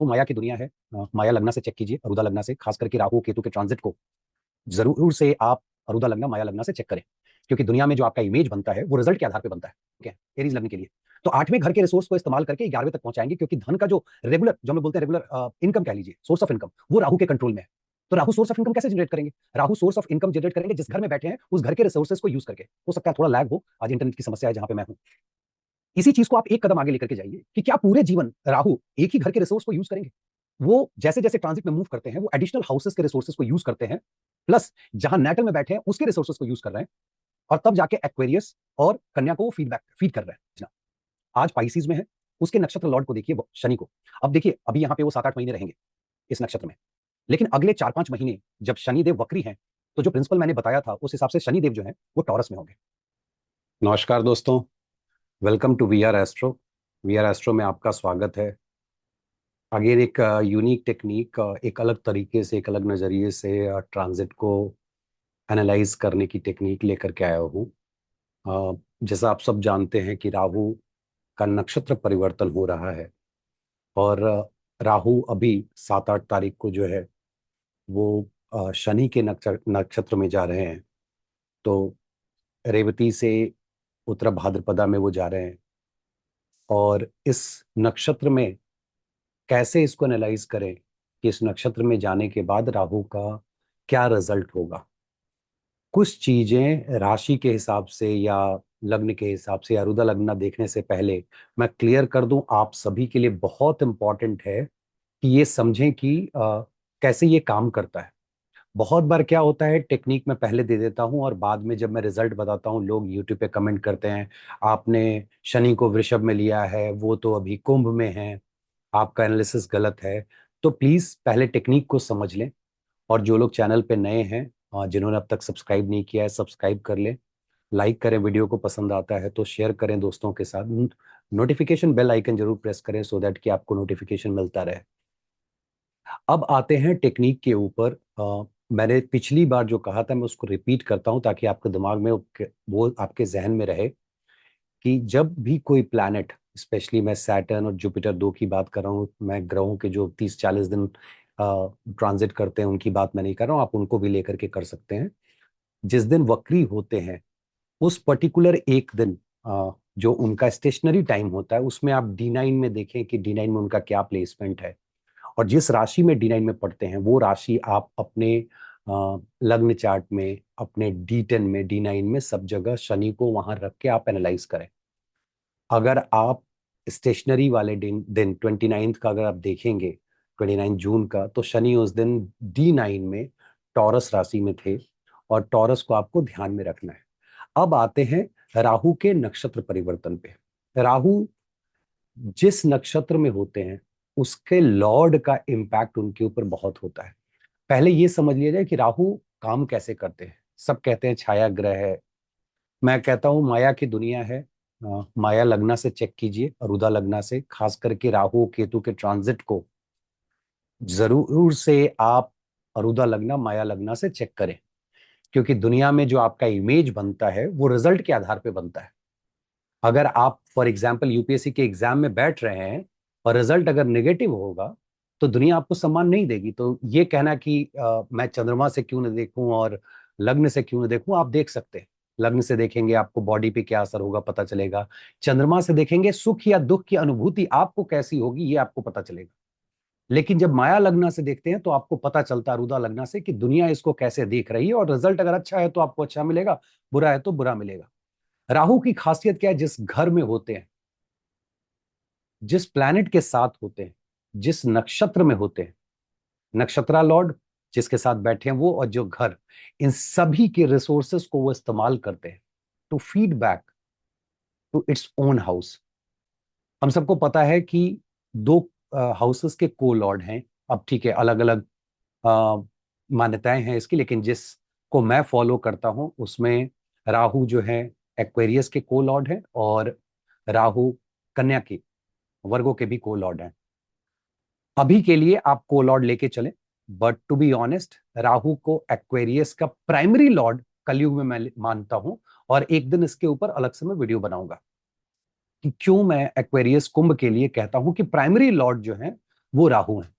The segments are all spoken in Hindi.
वो माया की दुनिया है। माया लगना से चेक कीजिए, अरुदा लगना से, खास करके राहु केतु के ट्रांजिट को जरूर से आप अरुदा लगना माया लगना से चेक करें, क्योंकि दुनिया में जो आपका इमेज बनता है वो रिजल्ट के आधार पे बनता है। ठीक है, एरीज लगने के लिए तो 8वें घर के रिसोर्स को इस्तेमाल करके 11वें तक पहुंचाएंगे, क्योंकि धन का जो रेगुलर, जो हम लोग बोलते हैं रेगुलर इनकम कह लीजिए, सोर्स ऑफ इनकम, वो राहु के कंट्रोल में है। तो राहु सोर्स ऑफ इनकम कैसे जनरेट करेंगे? Rahu source of income generate करेंगे जिस घर में बैठे हैं उस घर के रिसोर्सेज को यूज करके। हो सकता है थोड़ा लैग हो, आज इंटरनेट की समस्या है जहां पे मैं हूं। इसी चीज को आप एक कदम आगे लेकर के जाइए कि क्या पूरे जीवन राहु एक ही घर के रिसोर्स को यूज करेंगे? वो जैसे जैसे ट्रांजिट में मूव करते हैं वो एडिशनल हाउसेस के रिसोर्सेज को यूज करते हैं, प्लस जहां नेटल में बैठे हैं उसके रिसोर्सेज को यूज कर रहे हैं, और तब जाके एक्वेरियस और कन्या को फीड कर रहे हैं। आज पाइसिस में है, उसके नक्षत्र लॉर्ड को देखिए, शनि को। अब देखिए अभी यहाँ पे वो 7-8 महीने रहेंगे इस नक्षत्र में, लेकिन अगले 4-5 महीने जब शनिदेव वक्री हैं, तो जो प्रिंसिपल मैंने बताया था उस हिसाब से शनिदेव जो है वो टॉरस में होंगे। नमस्कार दोस्तों, welcome to we are Astro. We are Astro में आपका स्वागत है। अगेन एक यूनिक टेक्निक, एक अलग तरीके से, एक अलग नज़रिए से ट्रांजिट को एनालाइज करने की टेक्निक लेकर के आया हूँ। जैसा आप सब जानते हैं कि राहु का नक्षत्र परिवर्तन हो रहा है, और राहु अभी 7-8 तारीख को जो है वो शनि के नक्षत्र में जा रहे हैं। तो रेवती से उत्तरा भाद्रपदा में वो जा रहे हैं, और इस नक्षत्र में कैसे इसको एनालाइज करें कि इस नक्षत्र में जाने के बाद राहु का क्या रिजल्ट होगा। कुछ चीजें राशि के हिसाब से या लग्न के हिसाब से या रुदा लग्न देखने से पहले मैं क्लियर कर दूं, आप सभी के लिए बहुत इंपॉर्टेंट है कि ये समझें कि कैसे ये काम करता है। बहुत बार क्या होता है, टेक्निक में पहले दे देता हूं और बाद में जब मैं रिजल्ट बताता हूं लोग यूट्यूब पे कमेंट करते हैं, आपने शनि को वृषभ में लिया है, वो तो अभी कुंभ में है, आपका एनालिसिस गलत है। तो प्लीज पहले टेक्निक को समझ लें, और जो लोग चैनल पे नए हैं, जिन्होंने अब तक सब्सक्राइब नहीं किया है, सब्सक्राइब कर लें, लाइक करें, वीडियो को पसंद आता है तो शेयर करें दोस्तों के साथ, नोटिफिकेशन बेल आइकन जरूर प्रेस करें सो दैट कि आपको नोटिफिकेशन मिलता रहे। अब आते हैं टेक्निक के ऊपर। मैंने पिछली बार जो कहा था मैं उसको रिपीट करता हूं ताकि आपके दिमाग में वो आपके जहन में रहे कि जब भी कोई प्लैनेट, स्पेशली मैं सैटर्न और जुपिटर दो की बात कर रहा हूँ, मैं ग्रहों के जो 30-40 दिन ट्रांजिट करते हैं उनकी बात मैं नहीं कर रहा हूँ, आप उनको भी लेकर के कर सकते हैं। जिस दिन वक्री होते हैं उस पर्टिकुलर एक दिन जो उनका स्टेशनरी टाइम होता है उसमें आप D9 में देखें कि D9 में उनका क्या प्लेसमेंट है, और जिस राशि में D9 में पढ़ते हैं वो राशि आप अपने लग्न चार्ट में, अपने D10 में, D9 में, सब जगह शनि को वहां रख के आप एनालाइज करें। अगर आप स्टेशनरी वाले दिन 29 का अगर आप देखेंगे, 29 जून का, तो शनि उस दिन D9 में टॉरस राशि में थे, और टॉरस को आपको ध्यान में रखना है। अब आते हैं राहु के नक्षत्र परिवर्तन पे। राहु जिस नक्षत्र में होते हैं उसके लॉर्ड का इम्पैक्ट उनके ऊपर बहुत होता है। पहले ये समझ लिया जाए कि राहु काम कैसे करते हैं। सब कहते हैं छाया ग्रह है, मैं कहता हूं माया की दुनिया है। माया लगना से चेक कीजिए, अरुदा लगना से, खास करके राहु केतु के ट्रांजिट को जरूर से आप अरुदा लगना माया लगना से चेक करें, क्योंकि दुनिया में जो आपका इमेज बनता है वो रिजल्ट के आधार पे बनता है। अगर आप फॉर एग्जाम्पल यूपीएससी के एग्जाम में बैठ रहे हैं और रिजल्ट अगर नेगेटिव होगा तो दुनिया आपको सम्मान नहीं देगी। तो ये कहना कि मैं चंद्रमा से क्यों न देखूं और लग्न से क्यों न देखूं, आप देख सकते हैं। लग्न से देखेंगे आपको बॉडी पे क्या असर होगा पता चलेगा, चंद्रमा से देखेंगे सुख या दुख की अनुभूति आपको कैसी होगी ये आपको पता चलेगा। लेकिन जब माया लगना से देखते हैं तो आपको पता चलता है रुदा लगना से कि दुनिया इसको कैसे देख रही है, और रिजल्ट अगर अच्छा है तो आपको अच्छा मिलेगा, बुरा है तो बुरा मिलेगा। राहु की खासियत क्या है, जिस घर में होते हैं, जिस प्लैनेट के साथ होते हैं, जिस नक्षत्र में होते हैं, नक्षत्रा लॉर्ड जिसके साथ बैठे हैं वो, और जो घर, इन सभी के रिसोर्सेस को वो इस्तेमाल करते हैं to feed back to its own house. हम सबको पता है कि दो हाउसेस के को लॉर्ड हैं। अब ठीक है, अलग अलग मान्यताएं हैं इसकी, लेकिन जिसको मैं फॉलो करता हूं उसमें राहु जो है एक्वेरियस के को लॉर्ड है, और राहु कन्या की, वर्गों के भी को लॉर्ड हैं। अभी के लिए आप को लॉर्ड लेके चलें, but to be honest Rahu को एक्वेरियस का प्राइमरी लॉर्ड कलयुग में मैं मानता हूं, और एक दिन इसके ऊपर अलग से मैं वीडियो बनाऊंगा कि क्यों मैं एक्वेरियस कुंभ के लिए कहता हूं कि प्राइमरी लॉर्ड जो है वो राहु है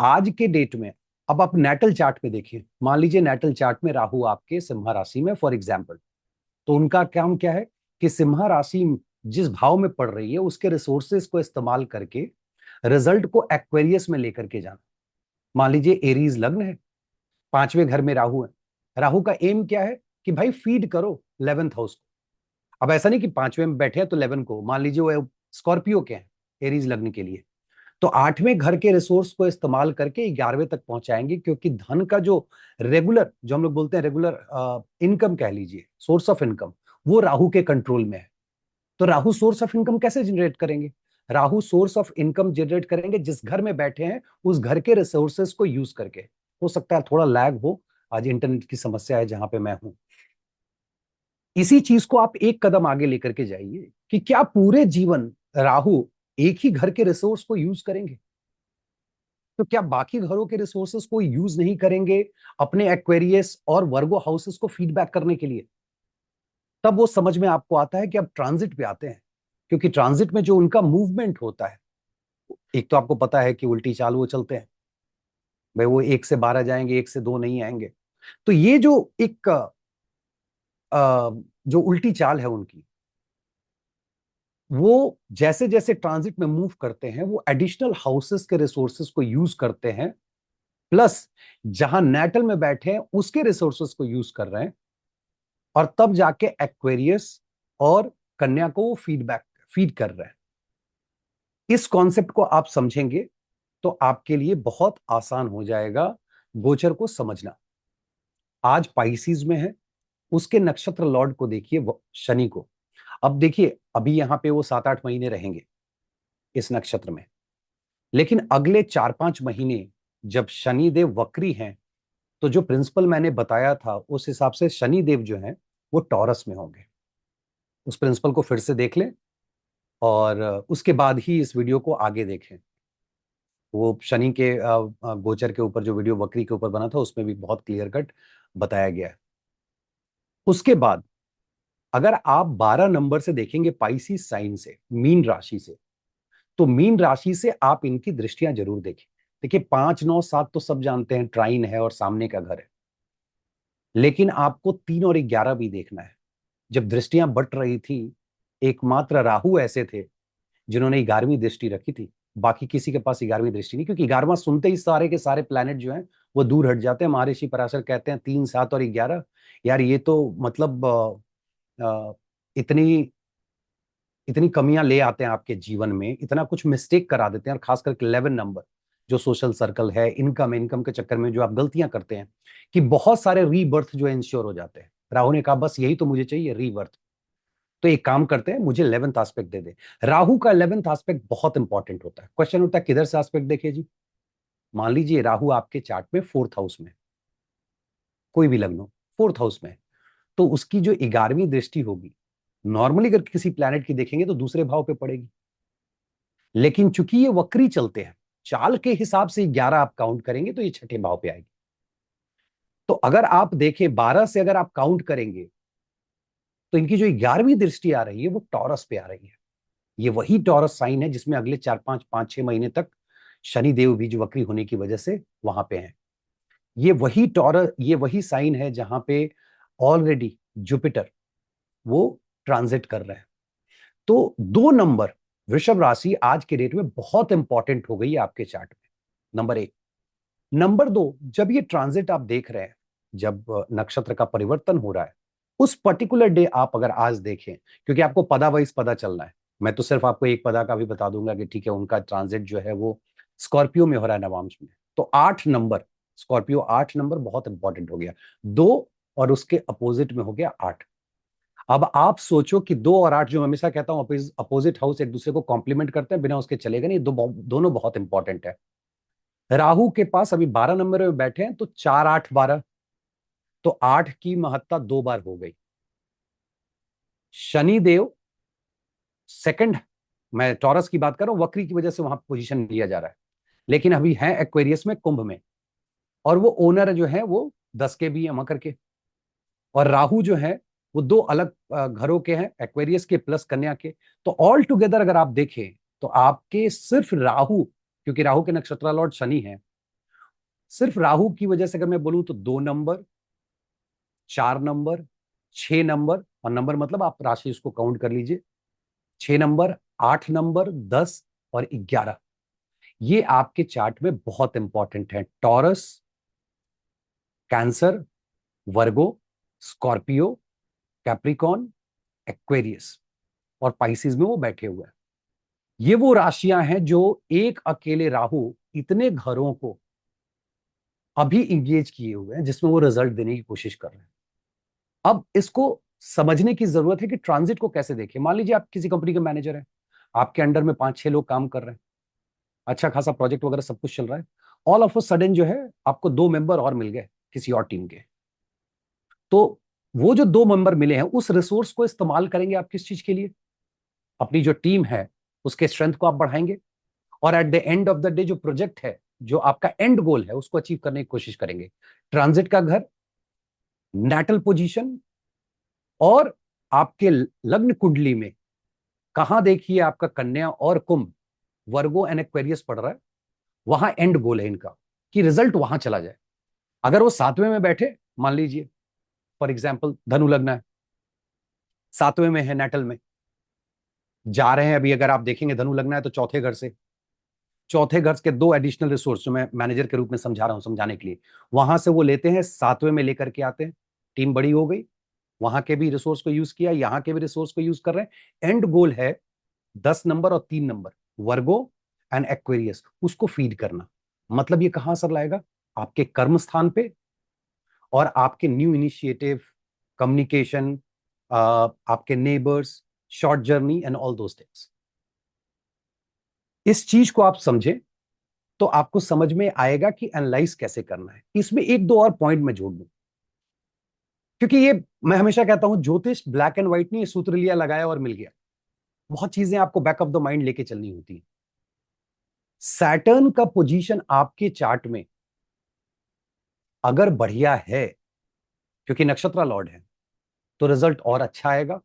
आज के डेट में। अब आप नेटल चार्ट पे देखिए, मान लीजिए नेटल चार्ट में राहु आपके सिंह राशि में फॉर एग्जाम्पल, तो उनका काम क्या है कि सिंह राशि जिस भाव में पड़ रही है उसके रिसोर्सेज को इस्तेमाल करके रिजल्ट को एक्वेरियस में लेकर के जाना। मान लीजिए एरीज लग्न है, पांचवें घर में राहु है, राहु का एम क्या है कि भाई फीड करो 11th हाउस को। अब ऐसा नहीं कि पांचवें में बैठे हैं तो 11 को, मान लीजिए वो स्कॉर्पियो के हैं एरीज लग्न के लिए, तो आठवें घर के रिसोर्स को इस्तेमाल करके 11वें तक पहुंचाएंगे, क्योंकि धन का जो रेगुलर, जो हम लोग बोलते हैं रेगुलर इनकम कह लीजिए, सोर्स ऑफ इनकम, वो राहु के कंट्रोल में है। तो राहु सोर्स ऑफ इनकम कैसे जनरेट करेंगे? Rahu source of income generate करेंगे जिस घर में बैठे हैं उस घर के रिसोर्सेस को यूज करके। हो सकता है थोड़ा लैग हो, आज इंटरनेट की समस्या है जहां पे मैं हूं। इसी चीज को आप एक कदम आगे लेकर के जाइए कि क्या पूरे जीवन राहु एक ही घर के रिसोर्स को यूज करेंगे? तो क्या बाकी घरों के रिसोर्सेस को यूज नहीं करेंगे अपने एक्वेरियस और वर्गो हाउसेस को फीडबैक करने के लिए? तब वो समझ में आपको आता है कि अब ट्रांजिट पे आते हैं, क्योंकि ट्रांजिट में जो उनका मूवमेंट होता है, एक तो आपको पता है कि उल्टी चाल वो चलते हैं, भाई वो 1 से 12 जाएंगे, 1 से 2 नहीं आएंगे। तो ये जो एक जो उल्टी चाल है उनकी, वो जैसे जैसे ट्रांजिट में मूव करते हैं वो एडिशनल हाउसेस के रिसोर्सेस को यूज करते हैं, प्लस जहां नेटल में बैठे हैं उसके रिसोर्सेस को यूज कर रहे हैं, और तब जाके एक्वेरियस और कन्या को वो फीड कर रहे हैं। इस कॉन्सेप्ट को आप समझेंगे तो आपके लिए बहुत आसान हो जाएगा गोचर को समझना। आज पाइसिस में है, उसके नक्षत्र लॉर्ड को देखिए शनि को। अब देखिए अभी यहां पे वो 7-8 महीने रहेंगे इस नक्षत्र में, लेकिन अगले 4-5 महीने जब शनि देव वक्री हैं, तो जो प्रिंसिपल मैंने बताया था उस हिसाब से शनि देव जो हैं वो टॉरस में होंगे। उस प्रिंसिपल को फिर से देख लें और उसके बाद ही इस वीडियो को आगे देखें। वो शनि के गोचर के ऊपर जो वीडियो वक्री के ऊपर बना था उसमें भी बहुत क्लियर कट बताया गया है। उसके बाद अगर आप 12 नंबर से देखेंगे पाइसिस साइन से, मीन राशि से, तो मीन राशि से आप इनकी दृष्टियां जरूर देखें। देखिए 5, 9, 7 तो सब जानते हैं, ट्राइन है और सामने का घर है, लेकिन आपको 3 और 11 भी देखना है। जब दृष्टियां बट रही थी, एकमात्र राहु ऐसे थे जिन्होंने 11वीं दृष्टि रखी थी, बाकी किसी के पास 11वीं दृष्टि नहीं, क्योंकि 11वां सुनते ही सारे के सारे प्लैनेट जो हैं वो दूर हट जाते हैं। महर्षि पराशर कहते हैं 3, 7 और 11, यार ये तो मतलब इतनी इतनी कमियां ले आते हैं आपके जीवन में, इतना कुछ मिस्टेक करा देते हैं, और खास करके 11 नंबर जो सोशल सर्कल है, इनकम के चक्कर में जो आप गलतियां करते हैं कि बहुत सारे रीबर्थ जो है इंश्योर हो जाते हैं। राहु ने कहा बस यही तो मुझे चाहिए, रीबर्थ। तो एक काम करते हैं, मुझे 11th एस्पेक्ट दे दे। राहु का 11th एस्पेक्ट बहुत इंपॉर्टेंट होता है। क्वेश्चन होता है किधर से एस्पेक्ट देखिए जी। मान लीजिए राहु आपके चार्ट में 4th हाउस में, कोई भी लग्न हो 4th हाउस में, तो उसकी जो 11वीं दृष्टि होगी, नॉर्मली अगर किसी प्लैनेट की देखेंगे तो दूसरे भाव पे पड़ेगी, लेकिन चूंकि ये वक्री चलते हैं, चाल के हिसाब से 11 आप काउंट करेंगे तो ये छठे भाव पे आएगी। तो अगर आप देखें 12 से अगर आप काउंट करेंगे तो इनकी जो 11वीं दृष्टि आ रही है वो टॉरस पे आ रही है। ये वही टॉरस साइन है जिसमें अगले 4, 5, 5, 6 महीने तक शनि देव भी जो वक्री होने की वजह से वहां पे हैं। ये वही साइन है जहां पे ऑलरेडी जुपिटर वो ट्रांजिट कर रहे हैं। तो 2 नंबर वृषभ राशि आज के डेट में बहुत इंपॉर्टेंट हो गई है आपके चार्ट में, नंबर 1। नंबर 2, जब ये ट्रांजिट आप देख रहे हैं, जब नक्षत्र का परिवर्तन हो रहा है, उस पर्टिकुलर डे आप अगर आज देखें, क्योंकि आपको पदा वाइज पता चलना है, मैं तो सिर्फ आपको एक पदा का भी बता दूंगा कि ठीक है उनका ट्रांजिट जो है वो स्कॉर्पियो में हो रहा है, नवांश में। तो 8 नंबर, स्कॉर्पियो 8 नंबर बहुत इंपॉर्टेंट हो गया। 2 और उसके अपोजिट में हो गया 8। अब आप सोचो कि 2 और 8, जो हमेशा कहता हूं अपोजिट हाउस एक दूसरे को कॉम्प्लीमेंट करते हैं, बिना उसके चलेगा नहीं। दोनों बहुत इंपॉर्टेंट है। राहु के पास अभी 12 नंबर में बैठे हैं, तो 4, 8, 12, तो 8 की महत्ता 2 बार हो गई। शनिदेव सेकंड, मैं टॉरस की बात कर रहा हूं, वक्री की वजह से वहां पोजीशन लिया जा रहा है, लेकिन अभी है एक्वेरियस में, कुंभ में, और वो ओनर जो है वो 10 के भी है मकर के, और राहु जो है वो 2 अलग घरों के हैं, एक्वेरियस के प्लस कन्या के। तो ऑल टुगेदर अगर आप देखें तो आपके सिर्फ राहु, क्योंकि राहु के नक्षत्र लॉर्ड शनि है। सिर्फ राहु की वजह से अगर मैं बोलूं तो 2 नंबर, 4 नंबर, 6 नंबर, और नंबर मतलब आप राशि उसको काउंट कर लीजिए, 6 नंबर, 8 नंबर, 10 और 11, ये आपके चार्ट में बहुत इंपॉर्टेंट है। टॉरस, कैंसर, वर्गो, स्कॉर्पियो, कैप्रिकॉन, एक्वेरियस और पाइसिस में वो बैठे हुए हैं। ये वो राशियां हैं जो एक अकेले राहु इतने घरों को अभी इंगेज किए हुए हैं जिसमें वो रिजल्ट देने की कोशिश कर रहे हैं। अब इसको समझने की जरूरत है कि ट्रांजिट को कैसे देखें। मान लीजिए आप किसी कंपनी के मैनेजर हैं, आपके अंडर में 5-6 लोग काम कर रहे हैं, अच्छा खासा प्रोजेक्ट वगैरह सब कुछ चल रहा है। ऑल ऑफ अ सडन जो है आपको 2 मेंबर और मिल गए किसी और टीम के। तो वो जो 2 मेंबर मिले हैं उस रिसोर्स को इस्तेमाल करेंगे आप किस चीज के लिए? अपनी जो टीम है उसके स्ट्रेंथ को आप बढ़ाएंगे, और at the end of the day जो प्रोजेक्ट है, जो आपका एंड गोल है, उसको अचीव करने की कोशिश करेंगे। ट्रांजिट का घर, नेटल पोजीशन और आपके लग्न कुंडली में कहां देखिए आपका कन्या और कुंभ, वर्गो एंड एक्वेरियस पड़ रहा है, वहां एंड गोल है इनका कि रिजल्ट वहां चला जाए। अगर वो 7वें में बैठे, मान लीजिए फॉर एग्जाम्पल धनु लग्न है, 7वें में है नेटल में, जा रहे हैं अभी अगर आप देखेंगे धनु लग्न है तो चौथे घर से, चौथे घर के 2 एडिशनल रिसोर्स जो मैं मैनेजर के रूप में समझा रहा हूं समझाने के लिए, वहां से वो लेते हैं 7वें में लेकर के आते हैं। टीम बड़ी हो गई, वहां के भी रिसोर्स को यूज किया, यहां के भी रिसोर्स को यूज कर रहे हैं। एंड गोल है 10 नंबर और 3 नंबर, वर्गो एंड एक्वेरियस, उसको फीड करना। मतलब ये कहां असर लाएगा? आपके कर्म स्थान पे और आपके न्यू इनिशिएटिव, कम्युनिकेशन, आपके neighbours, short journey and all those things. इस चीज को आप समझें तो आपको समझ में आएगा कि एनालाइज कैसे करना है। इसमें 1-2 और पॉइंट मैं जोड़ दूं, क्योंकि ये मैं हमेशा कहता हूं ज्योतिष ब्लैक एंड व्हाइट नहीं, सूत्र लिया लगाया और मिल गया। बहुत चीजें आपको बैक ऑफ द माइंड लेके चलनी होती है। सैटर्न का पोजीशन आपके चार्ट में अगर बढ़िया है, क्योंकि नक्षत्र लॉर्ड है, तो रिजल्ट और अच्छा आएगा।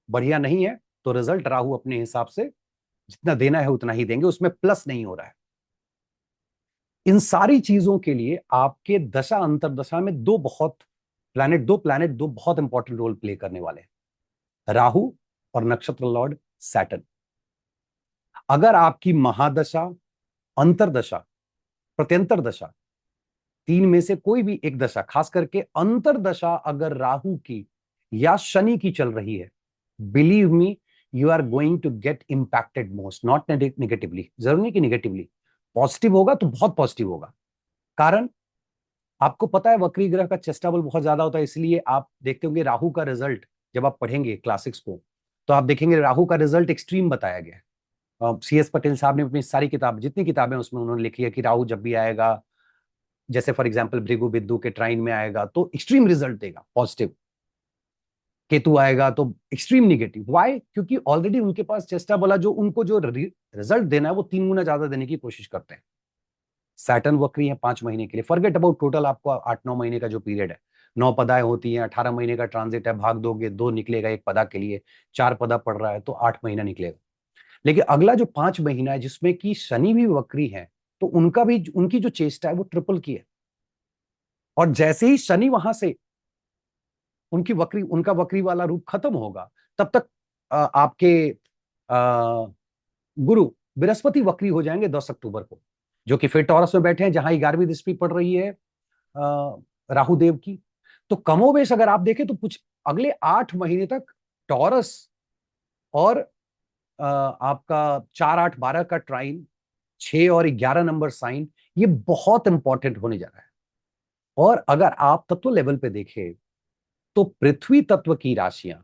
बढ़िया नहीं है तो रिजल्ट राहु अपने हिसाब से जितना देना है उतना ही देंगे, उसमें प्लस नहीं हो रहा है। इन सारी चीजों के लिए आपके दशा अंतरदशा में दो प्लैनेट बहुत इंपॉर्टेंट रोल प्ले करने वाले हैं, राहु और नक्षत्र लॉर्ड सैटर्न। अगर आपकी महादशा, अंतरदशा, प्रत्यंतर दशा, 3 में से कोई भी एक दशा, खास करके अंतरदशा अगर राहु की या शनि की चल रही है, believe me you are going to get impacted most, not negatively, जरूर नहीं कि नेगेटिवली, पॉजिटिव होगा तो बहुत पॉजिटिव होगा। कारण आपको पता है वक्री ग्रह का चेस्टाबल बहुत ज्यादा होता है, इसलिए आप देखते होंगे राहु का रिजल्ट जब आप पढ़ेंगे क्लासिक्स को तो आप देखेंगे राहु का रिजल्ट एक्सट्रीम बताया गया है। CS पटेल साहब ने अपनी सारी किताब, जितनी किताबें उसमें उन्होंने लिखी है कि राहु जब भी आएगा, जैसे फॉर एग्जाम्पल भृगु बिंदु के ट्राइन में आएगा तो एक्सट्रीम रिजल्ट देगा पॉजिटिव, केतु आएगा तो एक्सट्रीम निगेटिव। व्हाई? क्योंकि ऑलरेडी उनके पास चेस्टा बोला, जो उनको जो रिजल्ट देना है वो 3 गुना ज्यादा देने की कोशिश करते हैं। सैटर्न वक्री है 5 महीने के लिए, फॉरगेट अबाउट टोटल आपको 8-9 महीने का जो पीरियड है, 9 पदाएं होती हैं, 18 महीने का ट्रांजिट है, भाग दोगे 2 निकलेगा एक पदा के लिए, 4 पदा पड़ रहा है तो 8 महीना निकलेगा। लेकिन अगला जो 5 महीना है जिसमें कि शनि भी वक्री है, तो उनका भी, उनकी जो चेष्टा है वो ट्रिपल की है। और जैसे ही शनि वहां से उनका वक्री वाला रूप खत्म होगा, तब तक आपके गुरु बृहस्पति वक्री हो जाएंगे 10 अक्टूबर को, जो कि फिर टॉरस में बैठे हैं जहां 11वीं दृष्टि पड़ रही है राहु देव की। तो कमोवेश अगर आप देखें तो कुछ अगले 8 महीने तक टॉरस और आपका 4-8-12 का ट्राइन, 6 और 11 नंबर साइन, ये बहुत इंपॉर्टेंट होने जा रहा है। और अगर आप तत्व लेवल पे देखें तो पृथ्वी तत्व की राशियां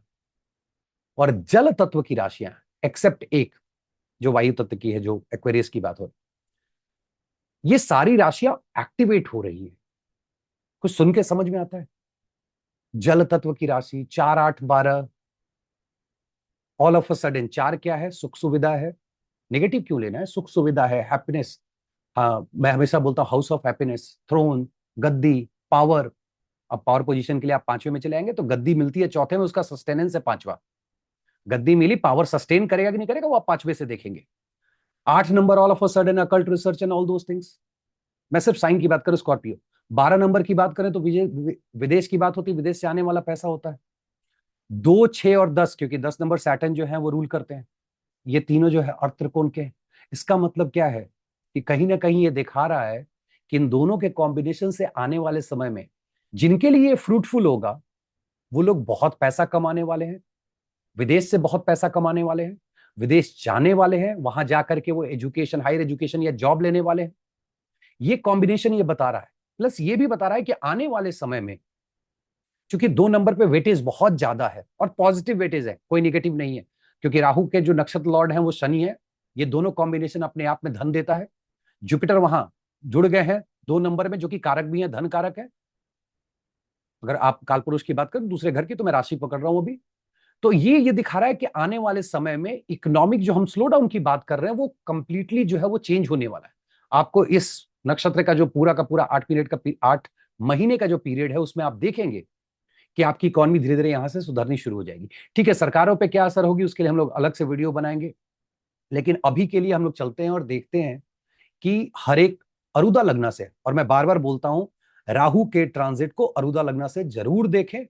और जल तत्व की राशियां, एक्सेप्ट एक जो वायु तत्व की है, जो एक्वेरियस की बात हो, ये सारी राशियां एक्टिवेट हो रही है। कुछ सुन के समझ में आता है? जल तत्व की राशि 4-8-12, ऑल ऑफ अ सडन 4 क्या है? सुख सुविधा है। नेगेटिव क्यों लेना है? सुख सुविधा है, हैप्पीनेस। हाँ, मैं हमेशा बोलता हूं house of happiness, throne, Gaddi, power. अब पावर पोजीशन के लिए आप 5वें में चले आएंगे तो गद्दी मिलती है चौथे में, उसका सस्टेनेंस है 5वां। गद्दी मिली, पावर सस्टेन करेगा कि नहीं करेगा वो आप 5वें से देखेंगे। 8 number all of a sudden occult research and all those things. मैं सिर्फ साइन की बात करूं, स्कॉर्पियो। 12 नंबर की बात करें तो विदेश की बात होती है, विदेश से आने वाला पैसा होता है। 2, 6 और 10, क्योंकि 10 नंबर सैटर्न जो है वो रूल करते हैं। ये तीनों जो है अर्थ त्रिकोण के हैं। इसका मतलब क्या है कि कहीं ना कहीं ये दिखा रहा है कि इन दोनों के कॉम्बिनेशन से आने वाले समय में जिनके लिए फ्रूटफुल होगा वो लोग बहुत पैसा कमाने वाले हैं, विदेश से बहुत पैसा कमाने वाले हैं, विदेश जाने वाले हैं, वहां जाकर के वो एजुकेशन, हायर एजुकेशन या जॉब लेने वाले हैं। ये कॉम्बिनेशन ये बता रहा है। प्लस ये भी बता रहा है कि आने वाले समय में, क्योंकि 2 नंबर पे वेटेज बहुत ज्यादा है और पॉजिटिव वेटेज है, कोई निगेटिव नहीं है, क्योंकि राहु के जो नक्षत्र लॉर्ड हैं वो शनि है। ये दोनों कॉम्बिनेशन अपने आप में धन देता है। जुपिटर वहां जुड़ गए हैं 2 नंबर में, जो कि कारक भी है, धन कारक है। अगर आप कालपुरुष की बात करें दूसरे घर की, तो मैं राशि पकड़ रहा हूं अभी। तो ये दिखा रहा है कि आने वाले समय में इकोनॉमिक जो हम स्लो डाउन की बात कर रहे हैं वो कंप्लीटली जो है वो चेंज होने वाला है। आपको इस नक्षत्र का जो पूरा का पूरा 8 पीरियड का 8 महीने का जो पीरियड है उसमें आप देखेंगे कि आपकी इकोनॉमी धीरे धीरे यहां से सुधरनी शुरू हो जाएगी। ठीक है, सरकारों पे क्या असर होगी उसके लिए हम लोग अलग से वीडियो बनाएंगे, लेकिन अभी के लिए हम लोग चलते हैं और देखते हैं कि हर एक अरुदा लग्न से, और मैं बार बार बोलता हूं राहु के ट्रांजिट को अरुदा लग्न से जरूर देखें।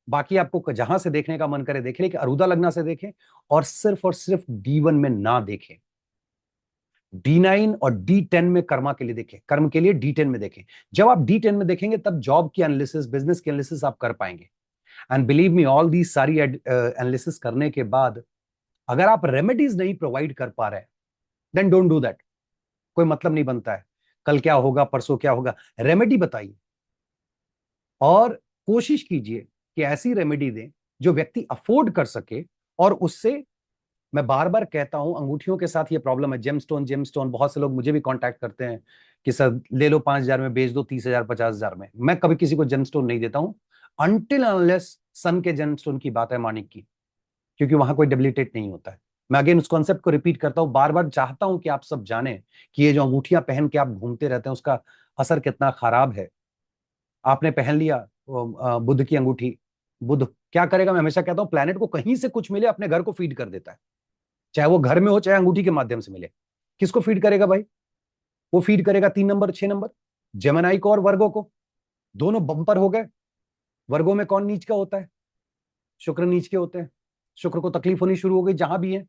बाकी आपको जहां से देखने का मन करे देखें, लेकिन अरुदा लग्न से देखें, और सिर्फ D1 में ना देखें। D9 और D10 में कर्मा के लिए देखें, कर्म के लिए D10 में देखें। जब आप D10 में देखेंगे तब जॉब की एनालिसिस, बिजनेस की एनालिसिस आप कर पाएंगे। And believe me, all the सारी एनालिसिस करने के बाद अगर आप रेमेडीज नहीं प्रोवाइड कर पा रहे, देन डोंट डू दैट। कोई मतलब नहीं बनता है। कल क्या होगा, परसों क्या होगा, रेमेडी बताइए और कोशिश कीजिए कि ऐसी रेमेडी दें जो व्यक्ति अफोर्ड कर सके। और उससे, मैं बार बार कहता हूं, अंगूठियों के साथ ये प्रॉब्लम है। जेमस्टोन, जेमस्टोन, बहुत से लोग मुझे भी कांटेक्ट करते हैं कि सर ले लो 5,000 में, बेच दो 30,000, 50,000 में। मैं कभी किसी को जेमस्टोन नहीं देता हूं अनटिल अनलेस सन के जेमस्टोन की बात है, मानिक की, क्योंकि वहां कोई डेबिलिटेट नहीं होता है। मैं अगेन उस कॉन्सेप्ट को रिपीट करता हूं, बार बार चाहता हूं कि आप सब जाने कि ये जो अंगूठियां पहन के आप घूमते रहते हैं उसका असर कितना खराब है। आपने पहन लिया बुध की अंगूठी, बुध क्या करेगा? मैं हमेशा कहता हूं प्लेनेट को कहीं से कुछ मिले अपने घर को फीड कर देता है, चाहे वो घर में हो चाहे अंगूठी के माध्यम से मिले। किसको फीड करेगा भाई? वो फीड करेगा 3 नंबर, 6 नंबर, जेमिनाई को और वर्गो को। दोनों बम्पर हो गए। वर्गो में कौन नीच का होता है? शुक्र नीच के होते हैं। शुक्र को तकलीफ होनी शुरू हो गई जहां भी है।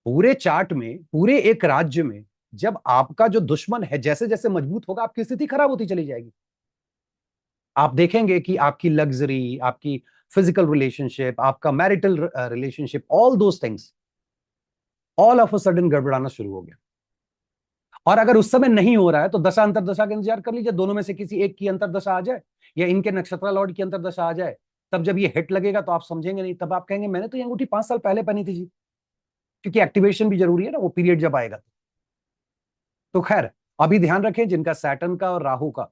पूरे चार्ट में, पूरे एक राज्य में, जब आपका जो दुश्मन है जैसे जैसे मजबूत होगा आपकी स्थिति खराब होती चली जाएगी। आप देखेंगे कि आपकी लग्जरी, आपकी फिजिकल रिलेशनशिप, आपका marital relationship, all those things all of a sudden गड़बड़ाना शुरू हो गया। और अगर उस समय नहीं हो रहा है तो दशा अंतरदशा का इंतजार कर लीजिए, दोनों में से किसी एक की अंतरदशा आ जाए या इनके नक्षत्र लॉर्ड की अंतरदशा आ जाए, तब जब ये हिट लगेगा तो आप समझेंगे नहीं। तब आप कहेंगे मैंने तो ये अंगूठी 5 साल पहले पहनी थी जी। क्योंकि एक्टिवेशन भी जरूरी है ना, वो पीरियड जब आएगा। तो खैर, अभी ध्यान रखें जिनका सैटर्न का और राहु का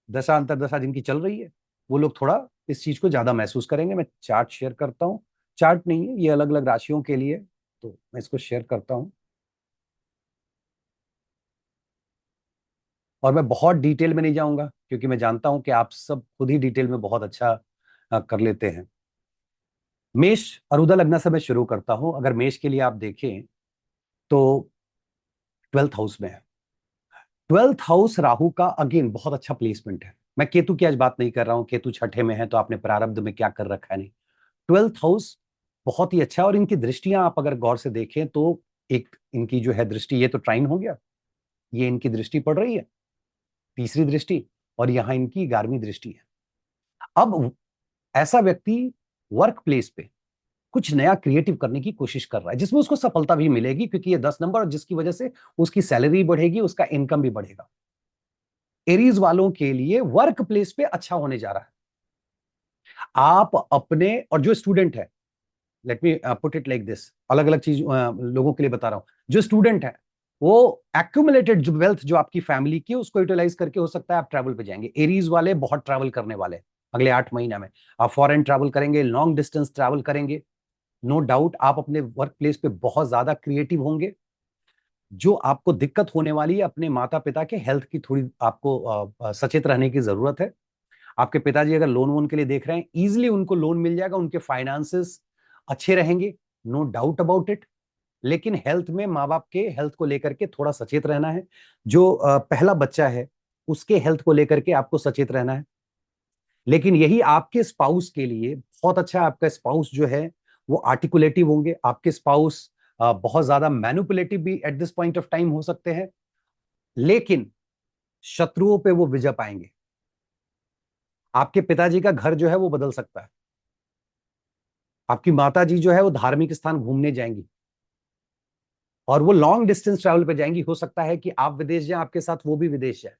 दशा अंतरदशा जिनकी चल रही है वो लोग थोड़ा इस चीज को ज्यादा महसूस करेंगे। मैं चार्ट शेयर करता हूँ। चार्ट नहीं है ये, अलग अलग राशियों के लिए, तो मैं इसको शेयर करता हूँ। और मैं बहुत डिटेल में नहीं जाऊंगा क्योंकि मैं जानता हूं कि आप सब खुद ही डिटेल में बहुत अच्छा कर लेते हैं। मेष अरुदा लग्न से मैं शुरू करता हूं। अगर मेष के लिए आप देखें तो 12th हाउस में है। 12th हाउस राहु का अगेन बहुत अच्छा प्लेसमेंट है। मैं केतु की आज बात नहीं कर रहा हूं, केतु छठे में है तो आपने प्रारब्ध में क्या कर रखा है, नहीं। 12th हाउस बहुत ही अच्छा है। और इनकी दृष्टियां आप अगर गौर से देखें तो एक इनकी जो है दृष्टि, ये तो ट्राइन हो गया, ये इनकी दृष्टि पड़ रही है, तीसरी दृष्टि, और यहां इनकी 11वीं दृष्टि है। अब ऐसा व्यक्ति वर्क प्लेस पे कुछ नया क्रिएटिव करने की कोशिश कर रहा है जिसमें उसको सफलता भी मिलेगी, क्योंकि ये 10 नंबर, और जिसकी वजह से उसकी सैलरी बढ़ेगी, उसका इनकम भी बढ़ेगा। एरीज वालों के लिए वर्क प्लेस पे अच्छा होने जा रहा है। आप अपने, और जो स्टूडेंट है, let me put it like this, अलग अलग चीज लोगों के लिए बता रहा हूं। जो स्टूडेंट है वो एक्यूमुलेटेड जो वेल्थ जो आपकी फैमिली की उसको यूटिलाइज करके हो सकता है आप ट्रैवल पे जाएंगे। एरीज वाले बहुत ट्रैवल करने वाले हैं अगले 8 महीना में। आप फॉरेन ट्रैवल करेंगे, लॉन्ग डिस्टेंस ट्रैवल करेंगे। नो डाउट आप अपने वर्क प्लेस पे बहुत ज्यादा क्रिएटिव होंगे। जो आपको दिक्कत होने वाली है, अपने माता पिता के हेल्थ की थोड़ी आपको सचेत रहने की जरूरत है। आपके पिताजी अगर लोन वोन के लिए देख रहे हैं, इजिली उनको लोन मिल जाएगा, उनके फाइनेंसेस अच्छे रहेंगे, नो डाउट अबाउट इट। लेकिन हेल्थ में माँ बाप के हेल्थ को लेकर के थोड़ा सचेत रहना है। जो पहला बच्चा है उसके हेल्थ को लेकर के आपको सचेत रहना है। लेकिन यही आपके स्पाउस के लिए बहुत अच्छा है। आपका स्पाउस जो है वो आर्टिकुलेटिव होंगे, आपके स्पाउस बहुत ज्यादा मैनिपुलेटिव भी at this point of time हो सकते हैं, लेकिन शत्रुओं पे वो विजय पाएंगे। आपके पिताजी का घर जो है वो बदल सकता है। आपकी माता जी जो है वो धार्मिक स्थान घूमने जाएंगी और वो लॉन्ग डिस्टेंस ट्रैवल पे जाएंगी। हो सकता है कि आप विदेश जाएं, आपके साथ वो भी विदेश जाए।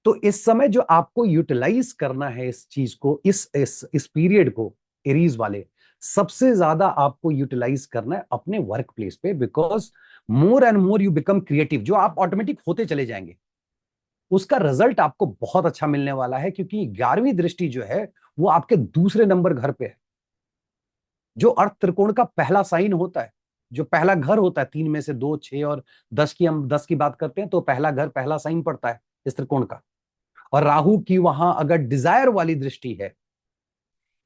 तो इस समय जो आपको यूटिलाइज करना है इस चीज को, इस पीरियड को, एरीज वाले, सबसे ज्यादा आपको यूटिलाइज करना है अपने वर्क प्लेस पे। Because more and more you become creative, जो आप ऑटोमेटिक होते चले जाएंगे, उसका रिजल्ट आपको बहुत अच्छा मिलने वाला है। क्योंकि 11वीं दृष्टि जो है वो आपके दूसरे नंबर घर पे है, जो अर्थ त्रिकोण का पहला साइन होता है, जो पहला घर होता है। 3 में से 2, 6 और 10 की, हम 10 की बात करते हैं तो पहला घर, पहला साइन पड़ता है इस त्रिकोण का। और राहु की वहां अगर डिजायर वाली दृष्टि है,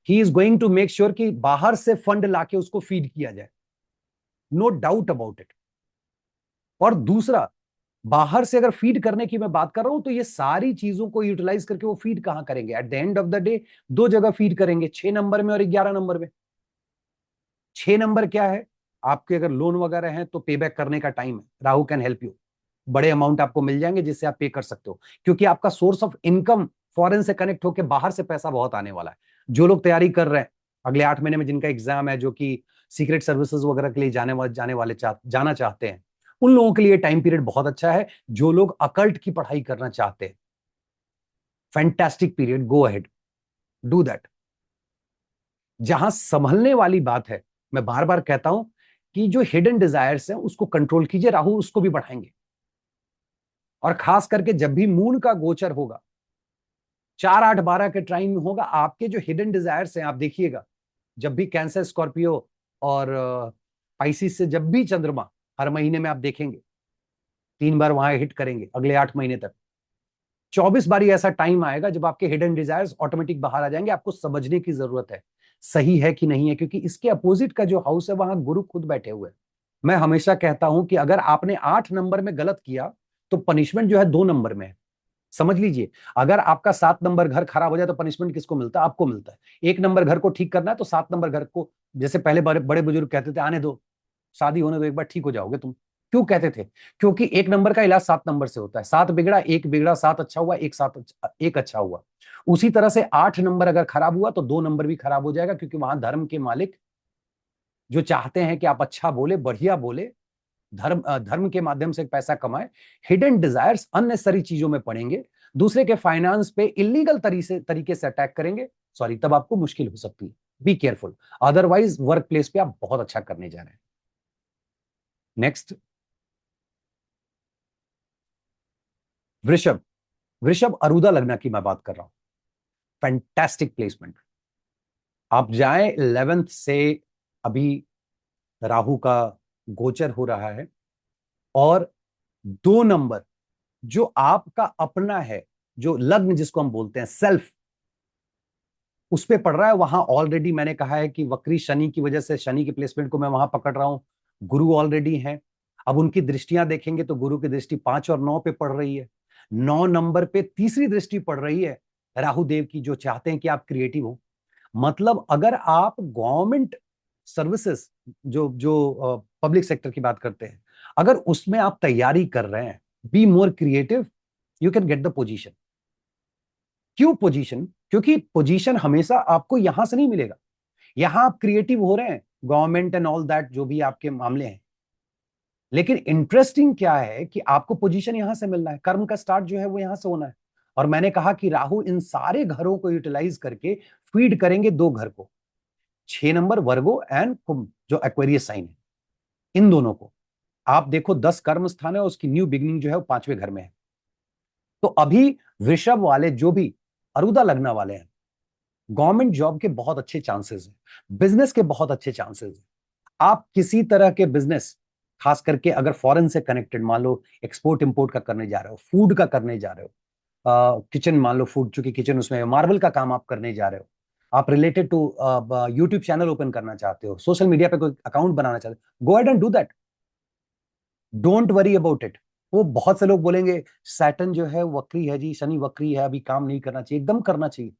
he is going to make sure कि बाहर से फंड लाके उसको फीड किया जाए, नो डाउट अबाउट इट। और दूसरा, बाहर से अगर फीड करने की मैं बात कर रहा हूं तो ये सारी चीजों को यूटिलाइज करके वो फीड कहां करेंगे? At the end of the day दो जगह फीड करेंगे, 6 नंबर में और 11 नंबर में। 6 नंबर क्या है? आपके अगर लोन वगैरह हैं तो पे बैक करने का टाइम है, राहु कैन हेल्प यू। बड़े अमाउंट आपको मिल जाएंगे जिससे आप पे कर सकते हो, क्योंकि आपका सोर्स ऑफ इनकम फॉरेन से कनेक्ट होकर बाहर से पैसा बहुत आने वाला है। जो लोग तैयारी कर रहे हैं अगले 8 महीने में, जिनका एग्जाम है, जो कि सीक्रेट सर्विसेज वगैरह के लिए जाना चाहते हैं, उन लोगों के लिए टाइम पीरियड बहुत अच्छा है। जो लोग अकल्ट की पढ़ाई करना चाहते हैं, fantastic period, go ahead, do that. जहां संभलने वाली बात है, मैं बार बार कहता हूं कि जो हिडन डिजायर्स हैं उसको कंट्रोल कीजिए, राहु उसको भी बढ़ाएंगे। और खास करके जब भी मून का गोचर होगा, 4, 8, 12 के टाइम में होगा, आपके जो हिडन डिजायर्स हैं, आप देखिएगा, जब भी कैंसर, स्कॉर्पियो और पाइसिस से जब भी चंद्रमा, हर महीने में आप देखेंगे 3 बार वहां हिट करेंगे अगले 8 महीने तक। 24 बारी ऐसा टाइम आएगा जब आपके हिडन डिजायर्स ऑटोमेटिक बाहर आ जाएंगे। आपको समझने की जरूरत है सही है कि नहीं है, क्योंकि इसके अपोजिट का जो हाउस है वहां गुरु खुद बैठे हुए हैं। मैं हमेशा कहता हूं कि अगर आपने 8 नंबर में गलत किया तो पनिशमेंट जो है 2 नंबर में है। समझ लीजिए, अगर आपका 7 नंबर घर खराब हो जाए तो पनिशमेंट किसको मिलता है? आपको मिलता है। 1 नंबर घर को ठीक करना है तो 7 नंबर घर को, जैसे पहले बड़े बड़े बुजुर्ग कहते थे, आने दो, शादी होने दो, एक बार ठीक हो जाओगे तुम। क्यों कहते थे? क्योंकि 1 नंबर का इलाज 7 नंबर से होता है। 7 बिगड़ा, 1 बिगड़ा, 7 अच्छा हुआ, एक अच्छा हुआ। उसी तरह से 8 नंबर अगर खराब हुआ तो 2 नंबर भी खराब हो जाएगा, क्योंकि वहां धर्म के मालिक जो चाहते हैं कि आप अच्छा बोले, बढ़िया बोले, धर्म के माध्यम से पैसा कमाए, हिडन डिजायर्स अननेसेसरी चीजों में पड़ेंगे, दूसरे के फाइनेंस पे इलीगल तरीके से अटैक करेंगे, सॉरी, तब आपको मुश्किल हो सकती है। Be careful, otherwise work place पे आप बहुत अच्छा करने जा रहे हैं। नेक्स्ट, वृषभ। वृषभ अरुदा लग्न की मैं बात कर रहा हूं। Fantastic placement. आप जाएं 11th से, अभी राहु का गोचर हो रहा है, और 2 नंबर जो आपका अपना है, जो लग्न जिसको हम बोलते हैं सेल्फ, उस पे पड़ रहा है। वहां ऑलरेडी मैंने कहा है कि वक्री शनि की वजह से शनि की प्लेसमेंट को मैं वहां पकड़ रहा हूं। गुरु ऑलरेडी है। अब उनकी दृष्टियां देखेंगे तो गुरु की दृष्टि 5 और 9 पे पड़ रही है। 9 नंबर पे तीसरी दृष्टि पड़ रही है राहु देव की, जो चाहते हैं कि आप क्रिएटिव हो। मतलब अगर आप गवर्नमेंट सर्विसेज, जो जो पब्लिक सेक्टर की बात करते हैं, अगर उसमें आप तैयारी कर रहे हैं, be more creative, you can get the position. क्यों पोजीशन? क्योंकि पोजीशन हमेशा आपको यहां से नहीं मिलेगा। यहां आप क्रिएटिव हो रहे हैं, गवर्नमेंट एंड ऑल दैट, जो भी आपके मामले हैं, लेकिन इंटरेस्टिंग क्या है कि आपको पोजीशन यहां से मिलना है। कर्म का स्टार्ट जो है वो यहां से होना है। और मैंने कहा कि राहु इन सारे घरों को यूटिलाइज करके फीड करेंगे 2 घर को, 6 नंबर वर्गो एंड कुंभ, जो एक्वेरियस साइन है, इन दोनों को। आप देखो 10 कर्म स्थान है, उसकी न्यू बिगनिंग जो है वो 5वें घर में है। तो अभी वृषभ वाले जो भी अरुदा लग्न वाले हैं, गवर्नमेंट जॉब के बहुत अच्छे चांसेस हैं, बिजनेस के बहुत अच्छे चांसेस हैं। आप किसी तरह के बिजनेस, खास करके अगर फॉरेन से कनेक्टेड, मान लो एक्सपोर्ट इंपोर्ट का करने जा रहे हो, फूड का करने जा रहे हो, किचन, मान लो फूड, चूंकि किचन उसमें मार्बल का काम आप करने जा रहे हो, आप related to YouTube channel open करना चाहते हो, सोशल मीडिया पे कोई अकाउंट बनाना चाहते हो, go ahead and do that, don't worry about it. वो बहुत से लोग बोलेंगे सैटर्न जो है वक्री है जी, शनि वक्री है, अभी काम नहीं करना चाहिए, एकदम करना चाहिए।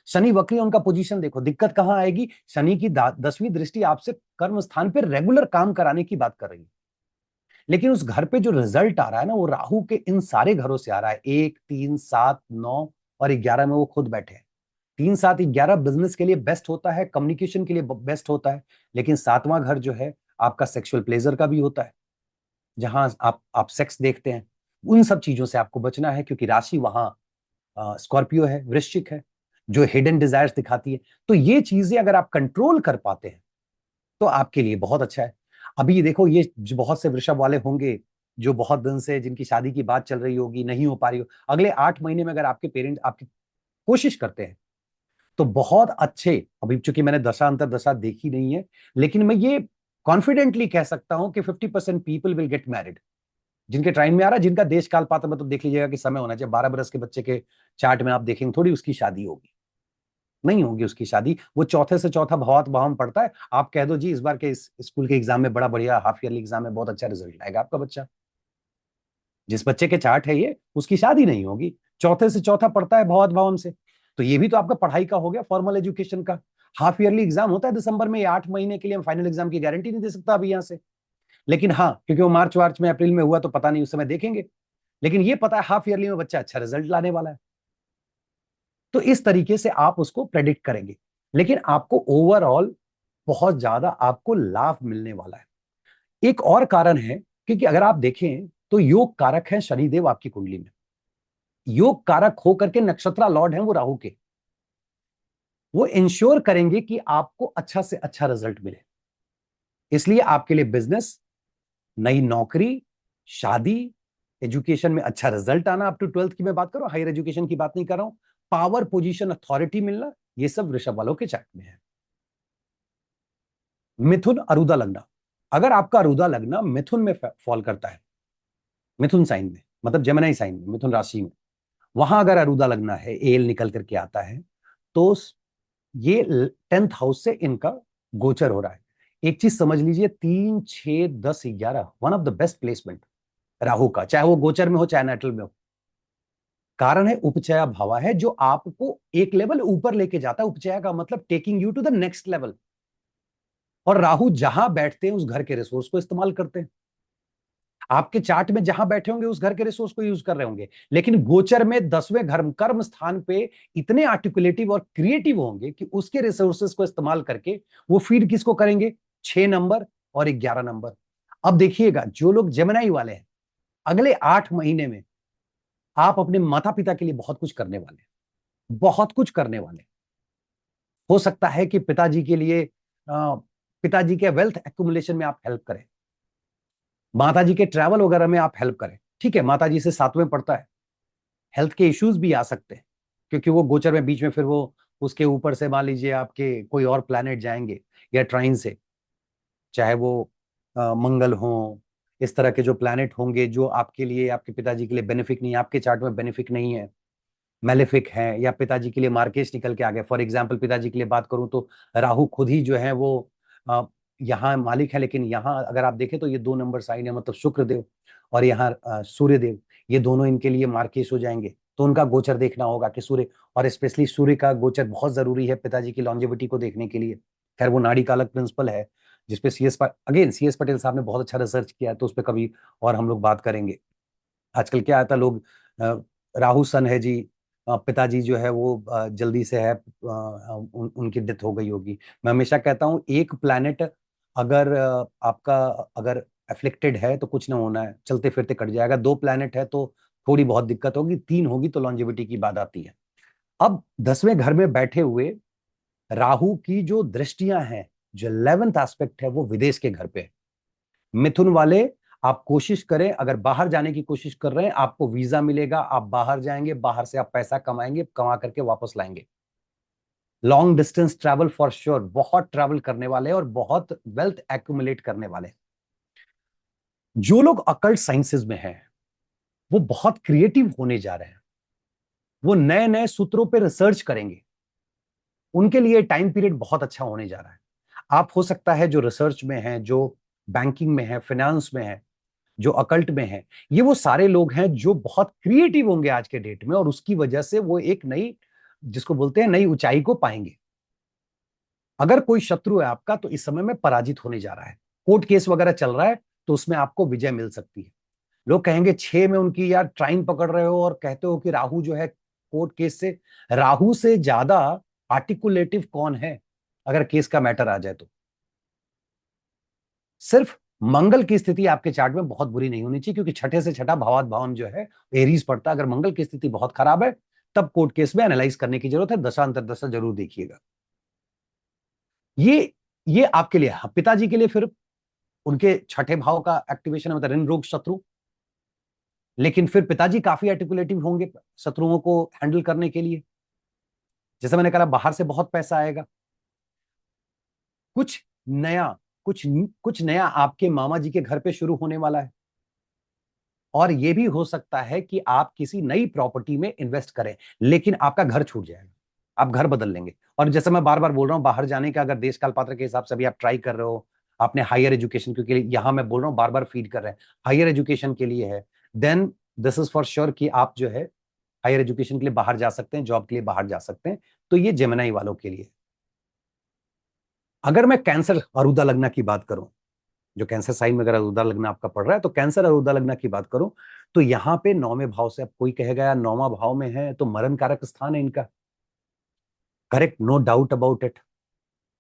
शनि वक्री है, उनका पोजीशन देखो, दिक्कत कहां आएगी, शनि की 10वीं दृष्टि आपसे कर्म स्थान पे रेगुलर काम कराने की बात कर रही है, लेकिन उस घर पे जो रिजल्ट आ रहा है ना, वो राहु के इन सारे घरों से आ रहा है, 1, 3, 7, 9 और 11 में वो खुद बैठे हैं। 3, 7, 11 बिजनेस के लिए बेस्ट होता है, कम्युनिकेशन के लिए बेस्ट होता है, लेकिन 7वां घर जो है आपका सेक्सुअल प्लेजर का भी होता है, जहां आप सेक्स देखते हैं। उन सब चीजों से आपको बचना है, क्योंकि राशि वहां स्कॉर्पियो है, वृश्चिक है, जो हिडन डिजायर्स दिखाती है। तो ये चीजें अगर आप कंट्रोल कर पाते हैं तो आपके लिए बहुत अच्छा है। अभी ये देखो, ये जो बहुत से वृषभ वाले होंगे जो बहुत दिन से जिनकी शादी की बात चल रही होगी, नहीं हो पा रही हो, अगले 8 महीने में अगर आपके पेरेंट्स आपकी कोशिश करते हैं तो बहुत अच्छे, अभी चूंकि मैंने दशा अंतर दशा देखी नहीं है, लेकिन मैं ये कॉन्फिडेंटली कह सकता हूं कि 50% पीपल विल गेट मैरिड, जिनके टाइम में आ रहा है, जिनका देश काल पात्र, मतलब देख लीजिएगा कि समय होना चाहिए। 12 बरस के बच्चे के चार्ट में आप देखेंगे थोड़ी उसकी शादी होगी, नहीं होगी उसकी शादी। वो चौथे से चौथा भावात भाव में पढ़ता है, आप कह दो जी इस बार के इस स्कूल के एग्जाम में बड़ा बढ़िया हाफ ईयरली एग्जाम में बहुत अच्छा रिजल्ट लाएगा आपका बच्चा, जिस बच्चे के चार्ट है ये, उसकी शादी नहीं होगी, चौथे से चौथा पढ़ता है भावात भावम से। तो ये भी तो आपका पढ़ाई का हो गया, फॉर्मल एजुकेशन का। हाफ ईयरली एग्जाम होता है दिसंबर में, 8 महीने के लिए हम फाइनल एग्जाम की गारंटी नहीं दे सकता अभी यहाँ से, लेकिन हाँ, क्योंकि वो मार्च वार्च में अप्रैल में हुआ तो पता नहीं, उस समय देखेंगे, लेकिन ये पता है हाफ ईयरली में बच्चा अच्छा रिजल्ट लाने वाला है। तो इस तरीके से आप उसको प्रेडिक्ट करेंगे, लेकिन आपको ओवरऑल बहुत ज्यादा आपको लाभ मिलने वाला है। एक और कारण है, क्योंकि अगर आप देखें तो योग कारक है शनिदेव आपकी कुंडली में, योग कारक होकर के नक्षत्रा लॉर्ड है वो राहु के, वो इंश्योर करेंगे कि आपको अच्छा से अच्छा रिजल्ट मिले। इसलिए आपके लिए बिजनेस, नई नौकरी, शादी, एजुकेशन में अच्छा रिजल्ट आना, अप टू 12th की मैं बात कर रहा हूं, हायर एजुकेशन की बात नहीं कर रहा हूं, पावर पोजीशन अथॉरिटी मिलना, ये सब वृषभ वालों के चार्ट में है। मिथुन अरुदा लगना, अगर आपका अरुदा लगना मिथुन में फॉल करता है, मिथुन साइन में, मतलब जेमिनी साइन में, मिथुन राशि में, वहां अगर अरुदा लगना है, एल निकल करके आता है, तो ये 10th हाउस से इनका गोचर हो रहा है। एक चीज समझ लीजिए, 3, 6, 10, 11 one of the best placement Rahu का, चाहे वो गोचर में हो चाहे नेटल में हो। कारण है उपचया भावा है, जो आपको एक लेवल ऊपर लेके जाता है। उपचया का मतलब taking you to the next level, और राहु जहां बैठते हैं उस घर के रिसोर्स को इस्तेमाल करते हैं। आपके चार्ट में जहां बैठे होंगे उस घर के रिसोर्स को यूज कर रहे होंगे, लेकिन गोचर में 10वें घर कर्म स्थान पे इतने आर्टिकुलेटिव और क्रिएटिव होंगे कि उसके रिसोर्सेस को इस्तेमाल करके वो फीड किसको करेंगे, 6 नंबर और 11 नंबर। अब देखिएगा, जो लोग जेमिनी वाले हैं, अगले 8 महीने में आप अपने माता पिता के लिए बहुत कुछ करने वाले हैं, बहुत कुछ करने वाले। हो सकता है कि पिताजी के लिए पिताजी के वेल्थ एक्युमुलेशन में आप हेल्प करें, माताजी के ट्रैवल वगैरह में आप हेल्प करें। ठीक है, माताजी से 7वें पड़ता है, हेल्थ के इश्यूज भी आ सकते हैं, क्योंकि वो गोचर में बीच में फिर वो उसके ऊपर से मान लीजिए आपके कोई और प्लैनेट जाएंगे या ट्राइन से, चाहे वो मंगल हो, इस तरह के जो प्लैनेट होंगे जो आपके लिए, आपके पिताजी के लिए बेनिफिक नहीं है, आपके चार्ट में बेनिफिक नहीं है, मेलेफिक है, या पिताजी के लिए मार्केश निकल के आ गए। फॉर एग्जाम्पल पिताजी के लिए बात करूं तो राहु खुद ही जो है वो यहाँ मालिक है, लेकिन यहाँ अगर आप देखें तो ये 2 नंबर साइन है, मतलब शुक्र देव और यहाँ सूर्य देव, ये दोनों इनके लिए मार्केश हो जाएंगे। तो उनका गोचर देखना होगा कि सूर्य, और स्पेशली सूर्य का गोचर बहुत जरूरी है पिताजी की लॉन्जेविटी को देखने के लिए। खैर वो नाड़ी का अलग प्रिंसिपल है, जिसपे सी एस पटेल साहब ने बहुत अच्छा रिसर्च किया है, तो उस पर कभी और हम लोग बात करेंगे। आजकल क्या आता, लोग राहु सन है जी, पिताजी जो है वो जल्दी से है, उनकी डेथ हो गई होगी। मैं हमेशा कहता हूँ एक प्लैनेट अगर आपका अगर अफ्लिक्टेड है तो कुछ ना होना है, चलते फिरते कट जाएगा। 2 प्लैनेट है तो थोड़ी बहुत दिक्कत होगी, 3 होगी तो लॉन्जेविटी की बात आती है। अब 10वें घर में बैठे हुए राहु की जो दृष्टियां हैं, जो 11th एस्पेक्ट है, वो विदेश के घर पे है। मिथुन वाले, आप कोशिश करें, अगर बाहर जाने की कोशिश कर रहे हैं आपको वीजा मिलेगा, आप बाहर जाएंगे, बाहर से आप पैसा कमाएंगे, कमा करके वापस लाएंगे। Long distance travel for sure, बहुत ट्रैवल करने वाले और बहुत वेल्थ एक्यूमुलेट करने वाले। जो लोग अकल्ट साइंसेज में हैं वो बहुत क्रिएटिव होने जा रहे हैं, वो नए नए सूत्रों पर रिसर्च करेंगे, उनके लिए टाइम पीरियड बहुत अच्छा होने जा रहा है। आप हो सकता है जो रिसर्च में है, जो बैंकिंग में है, फाइनेंस में है, जो अकल्ट में है, ये वो सारे लोग हैं जो बहुत क्रिएटिव होंगे आज के डेट में, और उसकी वजह से वो एक नई, जिसको बोलते हैं, नई ऊंचाई को पाएंगे। अगर कोई शत्रु है आपका तो इस समय में पराजित होने जा रहा है। कोर्ट केस वगैरह चल रहा है तो उसमें आपको विजय मिल सकती है। लोग कहेंगे 6 में उनकी यार ट्राइन पकड़ रहे हो और कहते हो कि राहु जो है कोर्ट केस से, राहु से ज्यादा आर्टिकुलेटिव कौन है अगर केस का मैटर आ जाए तो? सिर्फ मंगल की स्थिति आपके चार्ट में बहुत बुरी नहीं होनी चाहिए, क्योंकि छठे से छठा भावात भावन जो है एरीज पड़ता है। अगर मंगल की स्थिति बहुत खराब है तब कोर्ट केस में एनालाइज करने की जरूरत है, दशा अंतर्दशा जरूर देखिएगा। ये आपके लिए, पिताजी के लिए फिर उनके छठे भाव का एक्टिवेशन है, मतलब ऋण रोग शत्रु। लेकिन फिर पिताजी काफी आर्टिकुलेटिव होंगे शत्रुओं को हैंडल करने के लिए। जैसे मैंने कहा, बाहर से बहुत पैसा आएगा, कुछ नया, कुछ कुछ नया आपके मामा जी के घर पे शुरू होने वाला है। और यह भी हो सकता है कि आप किसी नई प्रॉपर्टी में इन्वेस्ट करें, लेकिन आपका घर छूट जाएगा, आप घर बदल लेंगे। और जैसे मैं बार बार बोल रहा हूं, बाहर जाने का अगर देश काल पात्र के हिसाब से भी आप ट्राई कर रहे हो, आपने हायर एजुकेशन के लिए, यहां मैं बोल रहा हूं बार बार फीड कर रहे हैं, हायर एजुकेशन के लिए है, then this is for sure कि आप जो है हायर एजुकेशन के लिए बाहर जा सकते हैं, जॉब के लिए बाहर जा सकते हैं। तो ये जेमिनी वालों के लिए। अगर मैं कैंसर अरुदा लग्न की बात करूं, जो कैंसर साइन में अगर अरुदा लग्न आपका पड़ रहा है, तो कैंसर अरुदा लग्न की बात करूं तो यहां पे 9वें भाव से, अब कोई कहेगा यार 9वां भाव में है तो मरण कारक स्थान है इनका। Correct, no doubt about it.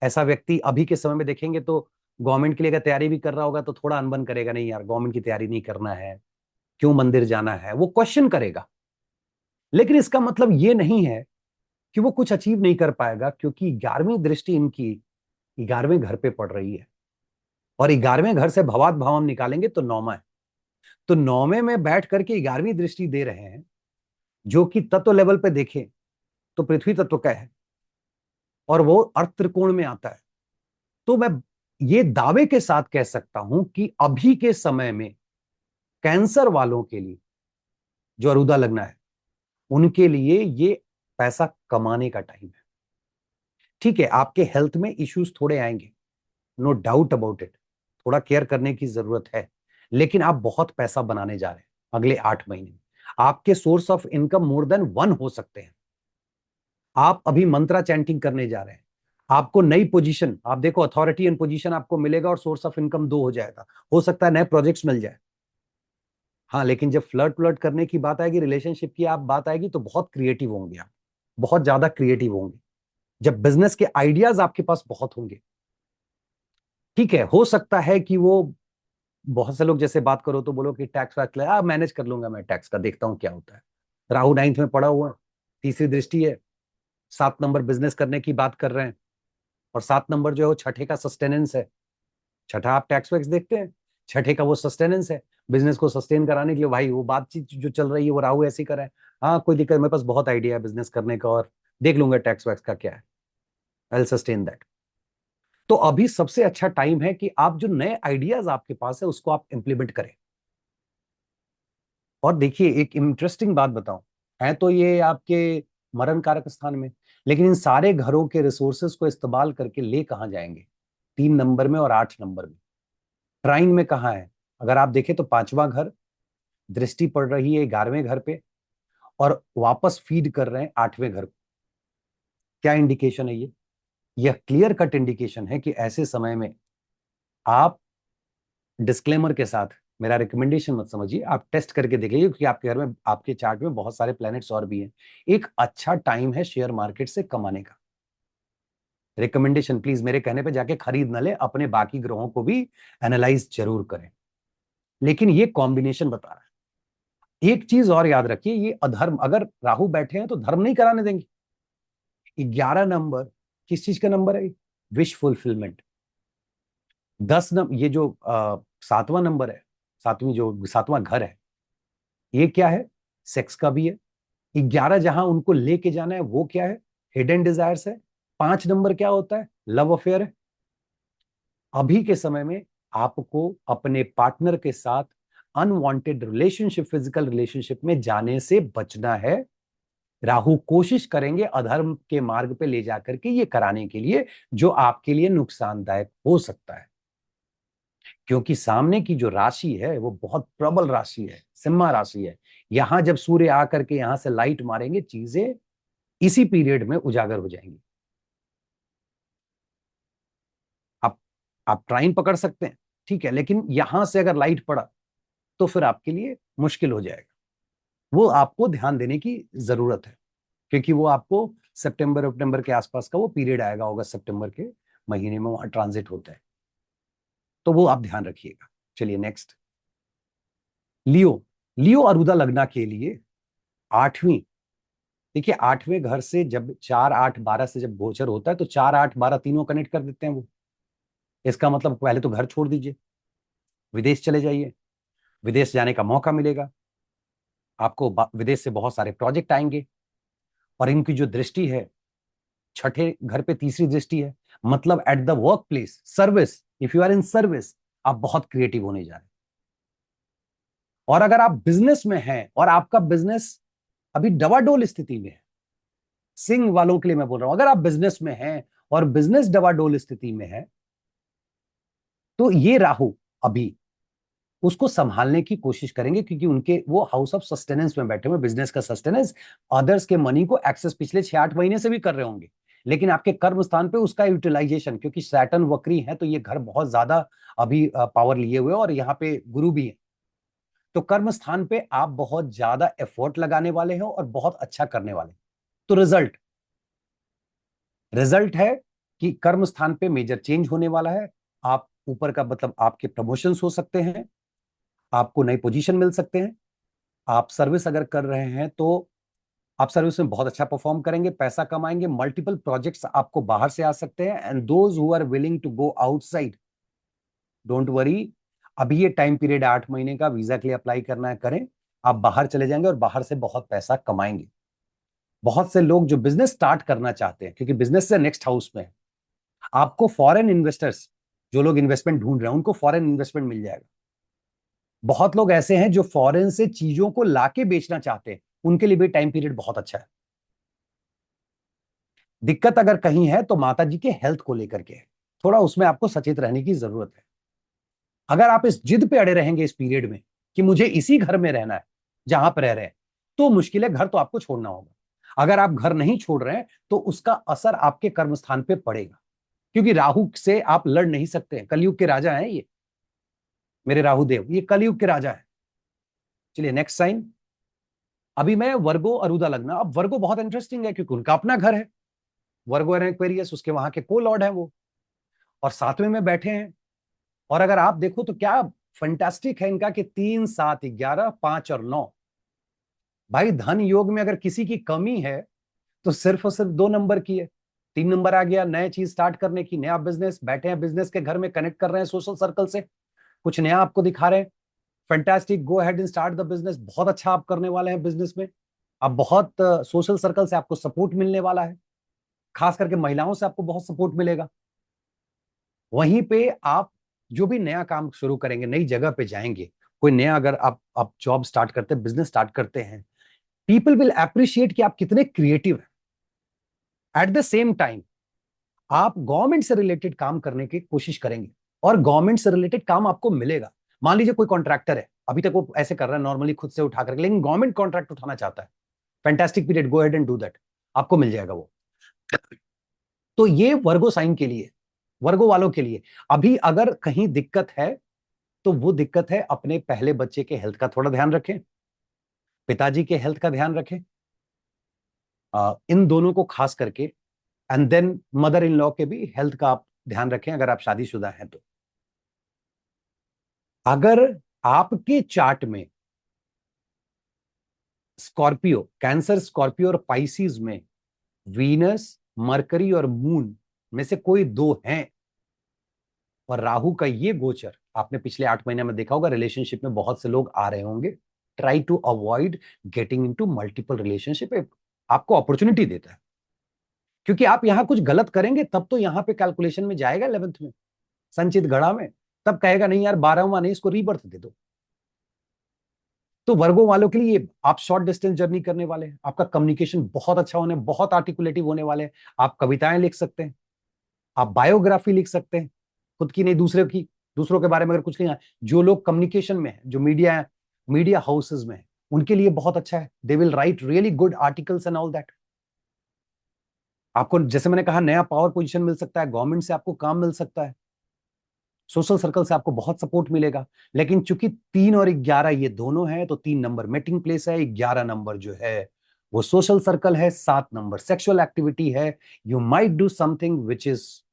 ऐसा व्यक्ति अभी के समय में देखेंगे तो गवर्नमेंट के लिए अगर तैयारी भी कर रहा होगा तो थोड़ा अनबन करेगा, नहीं यार गवर्नमेंट की तैयारी नहीं करना है, क्यों मंदिर जाना है, वो क्वेश्चन करेगा। लेकिन इसका मतलब ये नहीं है कि वो कुछ अचीव नहीं कर पाएगा, क्योंकि 11वीं दृष्टि इनकी 11वें घर पे पड़ रही है, और 11वें घर से भवात भावम निकालेंगे तो 9वां है। तो 9वें में बैठ करके 11वीं दृष्टि दे रहे हैं, जो कि तत्व लेवल पे देखें तो पृथ्वी तत्व का है, और वो अर्थ त्रिकोण में आता है। तो मैं ये दावे के साथ कह सकता हूं कि अभी के समय में कैंसर वालों के लिए, जो अरुदा लग्न है, उनके लिए ये पैसा कमाने का टाइम है। ठीक है, आपके हेल्थ में इश्यूज थोड़े आएंगे, नो डाउट अबाउट इट, थोड़ा केयर करने की जरूरत है, लेकिन आप बहुत पैसा बनाने जा रहे हैं अगले 8 महीने में। आपके source of income more than 1 हो सकते हैं। आप अभी मंत्रा चैंटिंग करने जा रहे हैं, आपको नई पोजीशन, आप देखो अथॉरिटी एंड पोजीशन आपको मिलेगा, और सोर्स ऑफ इनकम 2 हो जाएगा। हो सकता है नए प्रोजेक्ट्स मिल जाए। हाँ, लेकिन जब फ्लर्ट व्लर्ट करने की बात आएगी, रिलेशनशिप की आप बात आएगी, तो बहुत क्रिएटिव होंगे आप, बहुत ज्यादा क्रिएटिव होंगे। जब बिजनेस के आइडियाज आपके पास बहुत होंगे, ठीक है, हो सकता है कि वो, बहुत से लोग जैसे बात करो तो बोलो कि टैक्स वैक्स मैनेज कर लूंगा मैं, टैक्स का देखता हूं क्या होता है। राहु 9th में पड़ा हुआ है, तीसरी दृष्टि है, 7 नंबर बिजनेस करने की बात कर रहे हैं, और 7 नंबर जो है वो छठे का सस्टेनेंस है। छठा आप टैक्स वैक्स देखते हैं, छठे का वो सस्टेनेंस है, बिजनेस को सस्टेन कराने के लिए भाई वो बातचीत जो चल रही है वो राहु ऐसी कर रहा है। हाँ, कोई दिक्कत, मेरे पास बहुत आइडिया है बिजनेस करने का, और देख लूंगा टैक्स वैक्स का क्या है, आई विल सस्टेन दैट। तो अभी सबसे अच्छा टाइम है कि आप जो नए आइडियाज आपके पास है उसको आप इंप्लीमेंट करें। और देखिए, एक इंटरेस्टिंग बात बताऊं, है तो ये आपके मरण कारक स्थान में, लेकिन इन सारे घरों के रिसोर्सेज को इस्तेमाल करके ले कहां जाएंगे? 3 नंबर में और 8 नंबर में। ट्राइन में कहाँ है? अगर आप देखें तो 5वां घर, दृष्टि पड़ रही है 11वें घर पे, और वापस फीड कर रहे हैं 8वें घर को। क्या इंडिकेशन है ये? यह क्लियर कट इंडिकेशन है कि ऐसे समय में आप, डिस्क्लेमर के साथ, मेरा रिकमेंडेशन मत समझिए, आप टेस्ट करके देख लीजिए, क्योंकि आपके घर में, आपके चार्ट में बहुत सारे प्लैनेट्स और भी हैं। एक अच्छा टाइम है शेयर मार्केट से कमाने का। रिकमेंडेशन, प्लीज मेरे कहने पे जाके खरीद ना ले, अपने बाकी ग्रहों को भी एनालाइज जरूर करें। लेकिन ये कॉम्बिनेशन बता रहा है। एक चीज और याद रखिए, ये अधर्म, अगर राहु बैठे हैं तो धर्म नहीं कराने देंगे। 11 नंबर किस चीज का नंबर है? Wish fulfilment. 10 नंबर, ये जो 7वां नंबर है, सातवीं जो 7वां घर है, ये क्या है? सेक्स का भी है। 11 जहां उनको लेके जाना है वो क्या है? हिडन डिजायर्स है। 5 नंबर क्या होता है? लव अफेयर है। अभी के समय में आपको अपने पार्टनर के साथ अनवांटेड रिलेशनशिप, फिजिकल रिलेशनशिप में जाने से बचना है। राहु कोशिश करेंगे अधर्म के मार्ग पे ले जाकर के ये कराने के लिए, जो आपके लिए नुकसानदायक हो सकता है। क्योंकि सामने की जो राशि है वो बहुत प्रबल राशि है, सिम्हा राशि है। यहां जब सूर्य आकर के यहां से लाइट मारेंगे, चीजें इसी पीरियड में उजागर हो जाएंगी। आप आप ट्राइन पकड़ सकते हैं, ठीक है, लेकिन यहां से अगर लाइट पड़ा तो फिर आपके लिए मुश्किल हो जाएगा। वो आपको ध्यान देने की जरूरत है, क्योंकि वो आपको सितंबर अक्टूबर के आसपास का वो पीरियड आएगा, अगस्त सितंबर के महीने में वहां ट्रांजिट होता है, तो वो आप ध्यान रखिएगा। चलिए नेक्स्ट, लियो। लियो अरुदा लग्ना के लिए आठवीं, देखिए आठवें घर से जब 4 8 12 से जब गोचर होता है तो 4 8 12 तीनों कनेक्ट कर देते हैं वो। इसका मतलब पहले तो घर छोड़ दीजिए, विदेश चले जाइए, विदेश जाने का मौका मिलेगा आपको, विदेश से बहुत सारे प्रोजेक्ट आएंगे। और इनकी जो दृष्टि है छठे घर पे, तीसरी दृष्टि है, मतलब at the workplace service, if you are in service, आप बहुत क्रिएटिव होने जा रहे हैं। और अगर आप बिजनेस में हैं और आपका बिजनेस अभी डवाडोल स्थिति में है, सिंह वालों के लिए मैं बोल रहा हूं, अगर आप बिजनेस में हैं और बिजनेस डवाडोल स्थिति में है, तो ये राहु अभी उसको संभालने की कोशिश करेंगे, क्योंकि उनके वो हाउस ऑफ सस्टेनेंस में बैठे हुए, बिजनेस का सस्टेनेंस, अदर्स के मनी को एक्सेस पिछले 6 8 महीने से भी कर रहे होंगे, लेकिन आपके कर्म स्थान पे उसका यूटिलाइजेशन, क्योंकि सैटर्न वक्री है तो ये घर बहुत ज्यादा अभी पावर लिए हुए और यहाँ पे गुरु भी है, तो कर्म स्थान पे आप बहुत ज्यादा एफर्ट लगाने वाले हो और बहुत अच्छा करने वाले। तो रिजल्ट रिजल्ट है कि कर्म स्थान पे मेजर चेंज होने वाला है। आप ऊपर का मतलब आपके प्रमोशंस हो सकते हैं, आपको नई पोजीशन मिल सकते हैं। आप सर्विस अगर कर रहे हैं तो आप सर्विस में बहुत अच्छा परफॉर्म करेंगे, पैसा कमाएंगे, मल्टीपल प्रोजेक्ट्स आपको बाहर से आ सकते हैं। And those who are willing to go outside, don't worry, अभी ये टाइम पीरियड 8 महीने का, वीजा के लिए अप्लाई करना है करें, आप बाहर चले जाएंगे और बाहर से बहुत पैसा कमाएंगे। बहुत से लोग जो बिजनेस स्टार्ट करना चाहते हैं, क्योंकि बिजनेस से नेक्स्ट हाउस में है, आपको फॉरेन इन्वेस्टर्स, जो लोग इन्वेस्टमेंट ढूंढ रहे हैं उनको फॉरेन इन्वेस्टमेंट मिल जाएगा। बहुत लोग ऐसे हैं जो फॉरेन से चीजों को लाके बेचना चाहते हैं, उनके लिए भी टाइम पीरियड बहुत अच्छा है। दिक्कत अगर कहीं है तो माता जी के हेल्थ को लेकर के है, थोड़ा उसमें आपको सचेत रहने की जरूरत है। अगर आप इस जिद पे अड़े रहेंगे इस पीरियड में कि मुझे इसी घर में रहना है जहां पर रह रहे हैं, तो मुश्किल है, घर तो आपको छोड़ना होगा। अगर आप घर नहीं छोड़ रहे हैं तो उसका असर आपके कर्म स्थान पे पड़ेगा, क्योंकि राहु से आप लड़ नहीं सकते हैं, कलयुग के राजा हैं ये, मेरे राहु देव ये कलयुग के राजा है। चलिए नेक्स्ट साइन, अभी मैं वर्गो अरुदा लग्न। अब वर्गो बहुत इंटरेस्टिंग है क्योंकि उनका अपना घर है, वर्गो एंड एक्वेरियस उसके वहां के को लॉर्ड है वो, और सातवें में बैठे हैं। और अगर आप देखो तो क्या फंटास्टिक है इनका कि 3 7 11 5 और 9, भाई धन योग में अगर किसी की कमी है तो सिर्फ और सिर्फ 2 नंबर की है। 3 नंबर आ गया नए चीज स्टार्ट करने की, नया बिजनेस, बैठे हैं बिजनेस के घर में, कनेक्ट कर रहे हैं सोशल सर्कल से, कुछ नया आपको दिखा रहे हैं। Fantastic, go ahead and start the business, बहुत अच्छा आप करने वाले हैं बिजनेस में। अब बहुत सोशल सर्कल से आपको सपोर्ट मिलने वाला है, खास करके महिलाओं से आपको बहुत सपोर्ट मिलेगा। वहीं पे आप जो भी नया काम शुरू करेंगे, नई जगह पे जाएंगे, कोई नया अगर आप जॉब स्टार्ट करते हैं, बिजनेस स्टार्ट करते हैं, पीपल विल अप्रिशिएट कि आप कितने क्रिएटिव हैं। एट द सेम टाइम आप गवर्नमेंट से रिलेटेड काम करने की कोशिश करेंगे और गवर्नमेंट से रिलेटेड काम आपको मिलेगा। मान लीजिए कोई कॉन्ट्रैक्टर है, अभी तक वो ऐसे कर रहा है नॉर्मली खुद से उठा करके, लेकिन गवर्नमेंट कॉन्ट्रैक्ट उठाना चाहता है, fantastic period, go ahead and do that, आपको मिल जाएगा वो। तो ये वर्गो साइन के लिए, वर्गो वालों के लिए अभी अगर कहीं दिक्कत है तो वो दिक्कत है अपने पहले बच्चे के हेल्थ का थोड़ा ध्यान रखें, पिताजी के हेल्थ का ध्यान रखें, इन दोनों को खास करके, and then mother in law के भी हेल्थ का आप ध्यान रखें अगर आप शादीशुदा हैं तो। अगर आपके चार्ट में स्कॉर्पियो, कैंसर, स्कॉर्पियो और पाइसिस में वीनस, मरकरी और मून में से कोई दो हैं, और राहु का ये गोचर आपने पिछले 8 महीने में देखा होगा, रिलेशनशिप में बहुत से लोग आ रहे होंगे। Try to avoid getting into multiple relationship, आपको अपॉर्चुनिटी देता है, क्योंकि आप यहां कुछ गलत करेंगे तब तो यहां पे कैलकुलेशन में जाएगा 11th में, संचित गढ़ा में, तब कहेगा नहीं यार 12वां नहीं, इसको रीबर्थ दे दो। तो वर्गों वालों के लिए आप शॉर्ट डिस्टेंस जर्नी करने वाले हैं, आपका कम्युनिकेशन बहुत अच्छा होने, बहुत आर्टिकुलेटिव होने वाले हैं, आप कविताएं लिख सकते हैं, आप बायोग्राफी लिख सकते हैं, खुद की नहीं दूसरे की, दूसरों के बारे में अगर कुछ नहीं है। जो लोग कम्युनिकेशन में है, जो मीडिया मीडिया हाउसेज में है, उनके लिए बहुत अच्छा है। They will write really good articles and all that. आपको जैसे मैंने कहा नया पावर पोजीशन मिल सकता है, गवर्नमेंट से आपको काम मिल सकता है, सोशल सर्कल से आपको बहुत सपोर्ट मिलेगा। लेकिन चूंकि 3 और 11 ये दोनों है, तो 3 नंबर मीटिंग प्लेस है, 11 नंबर जो है वो सोशल सर्कल है, 7 नंबर सेक्सुअल एक्टिविटी है। You might do something which is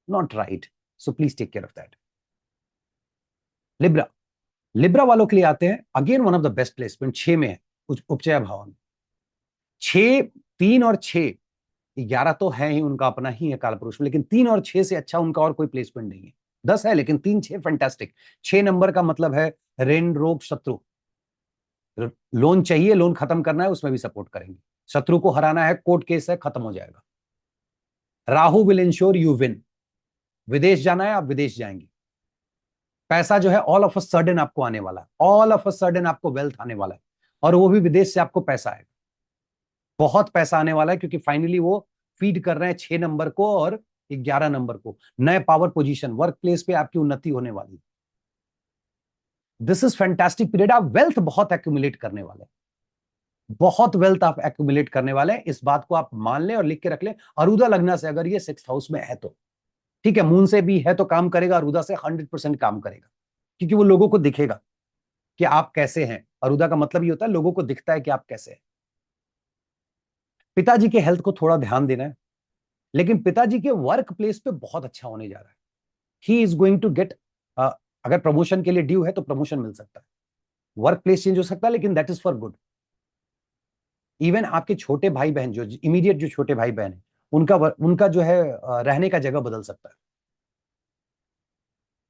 not right, so please take care of that. Libra, Libra वालों के लिए आते हैं again one of the best placement, 6 में है उपचय भाव में। 6, 3 और 6, 11 तो है ही, उनका अपना ही है काल पुरुष में, लेकिन 3 और 6 से अच्छा उनका और कोई प्लेसमेंट नहीं है। 10 है लेकिन 3, 6 फैंटास्टिक। 6 नंबर का मतलब है ऋण रोग शत्रु, लोन चाहिए, लोन खत्म करना है, उसमें भी सपोर्ट करेंगे। शत्रु को हराना है, कोर्ट केस है, खत्म हो जाएगा। Rahu will ensure you win, विदेश जाना है आप विदेश जाएंगे। पैसा जो है ऑल ऑफ अ सडन आपको आने वाला है, ऑल ऑफ अ सडन आपको वेल्थ आने वाला है, और वो भी विदेश से आपको पैसा आएगा, बहुत पैसा आने वाला है, क्योंकि फाइनली वो फीड कर रहे हैं 6 नंबर को और 11 नंबर को। नए पावर पोजीशन, वर्क प्लेस पे आपकी उन्नति होने वाली। This is fantastic period. आप वेल्थ बहुत एक्यूमुलेट करने वाले हैं, बहुत वेल्थ आप एक्यूमुलेट करने वाले हैं, इस बात को आप मान लें और लिख के रख लें। अरुदा लग्ना से अगर ये 6th हाउस में है तो ठीक है, मून से भी है तो काम करेगा, अरुदा से 100% काम करेगा, क्योंकि वो लोगों को दिखेगा कि आप कैसे हैं। अरुदा का मतलब ये होता है लोगों को दिखता है कि आप कैसे हैं। पिताजी के हेल्थ को थोड़ा ध्यान देना है, लेकिन पिताजी के वर्क प्लेस पे बहुत अच्छा होने जा रहा है। He is going to get, अगर प्रमोशन के लिए ड्यू है तो प्रमोशन मिल सकता है, वर्क प्लेस चेंज हो सकता है, लेकिन that is for good. Even आपके छोटे भाई बहन, जो इमीडिएट जो छोटे भाई बहन है, उनका जो है रहने का जगह बदल सकता है,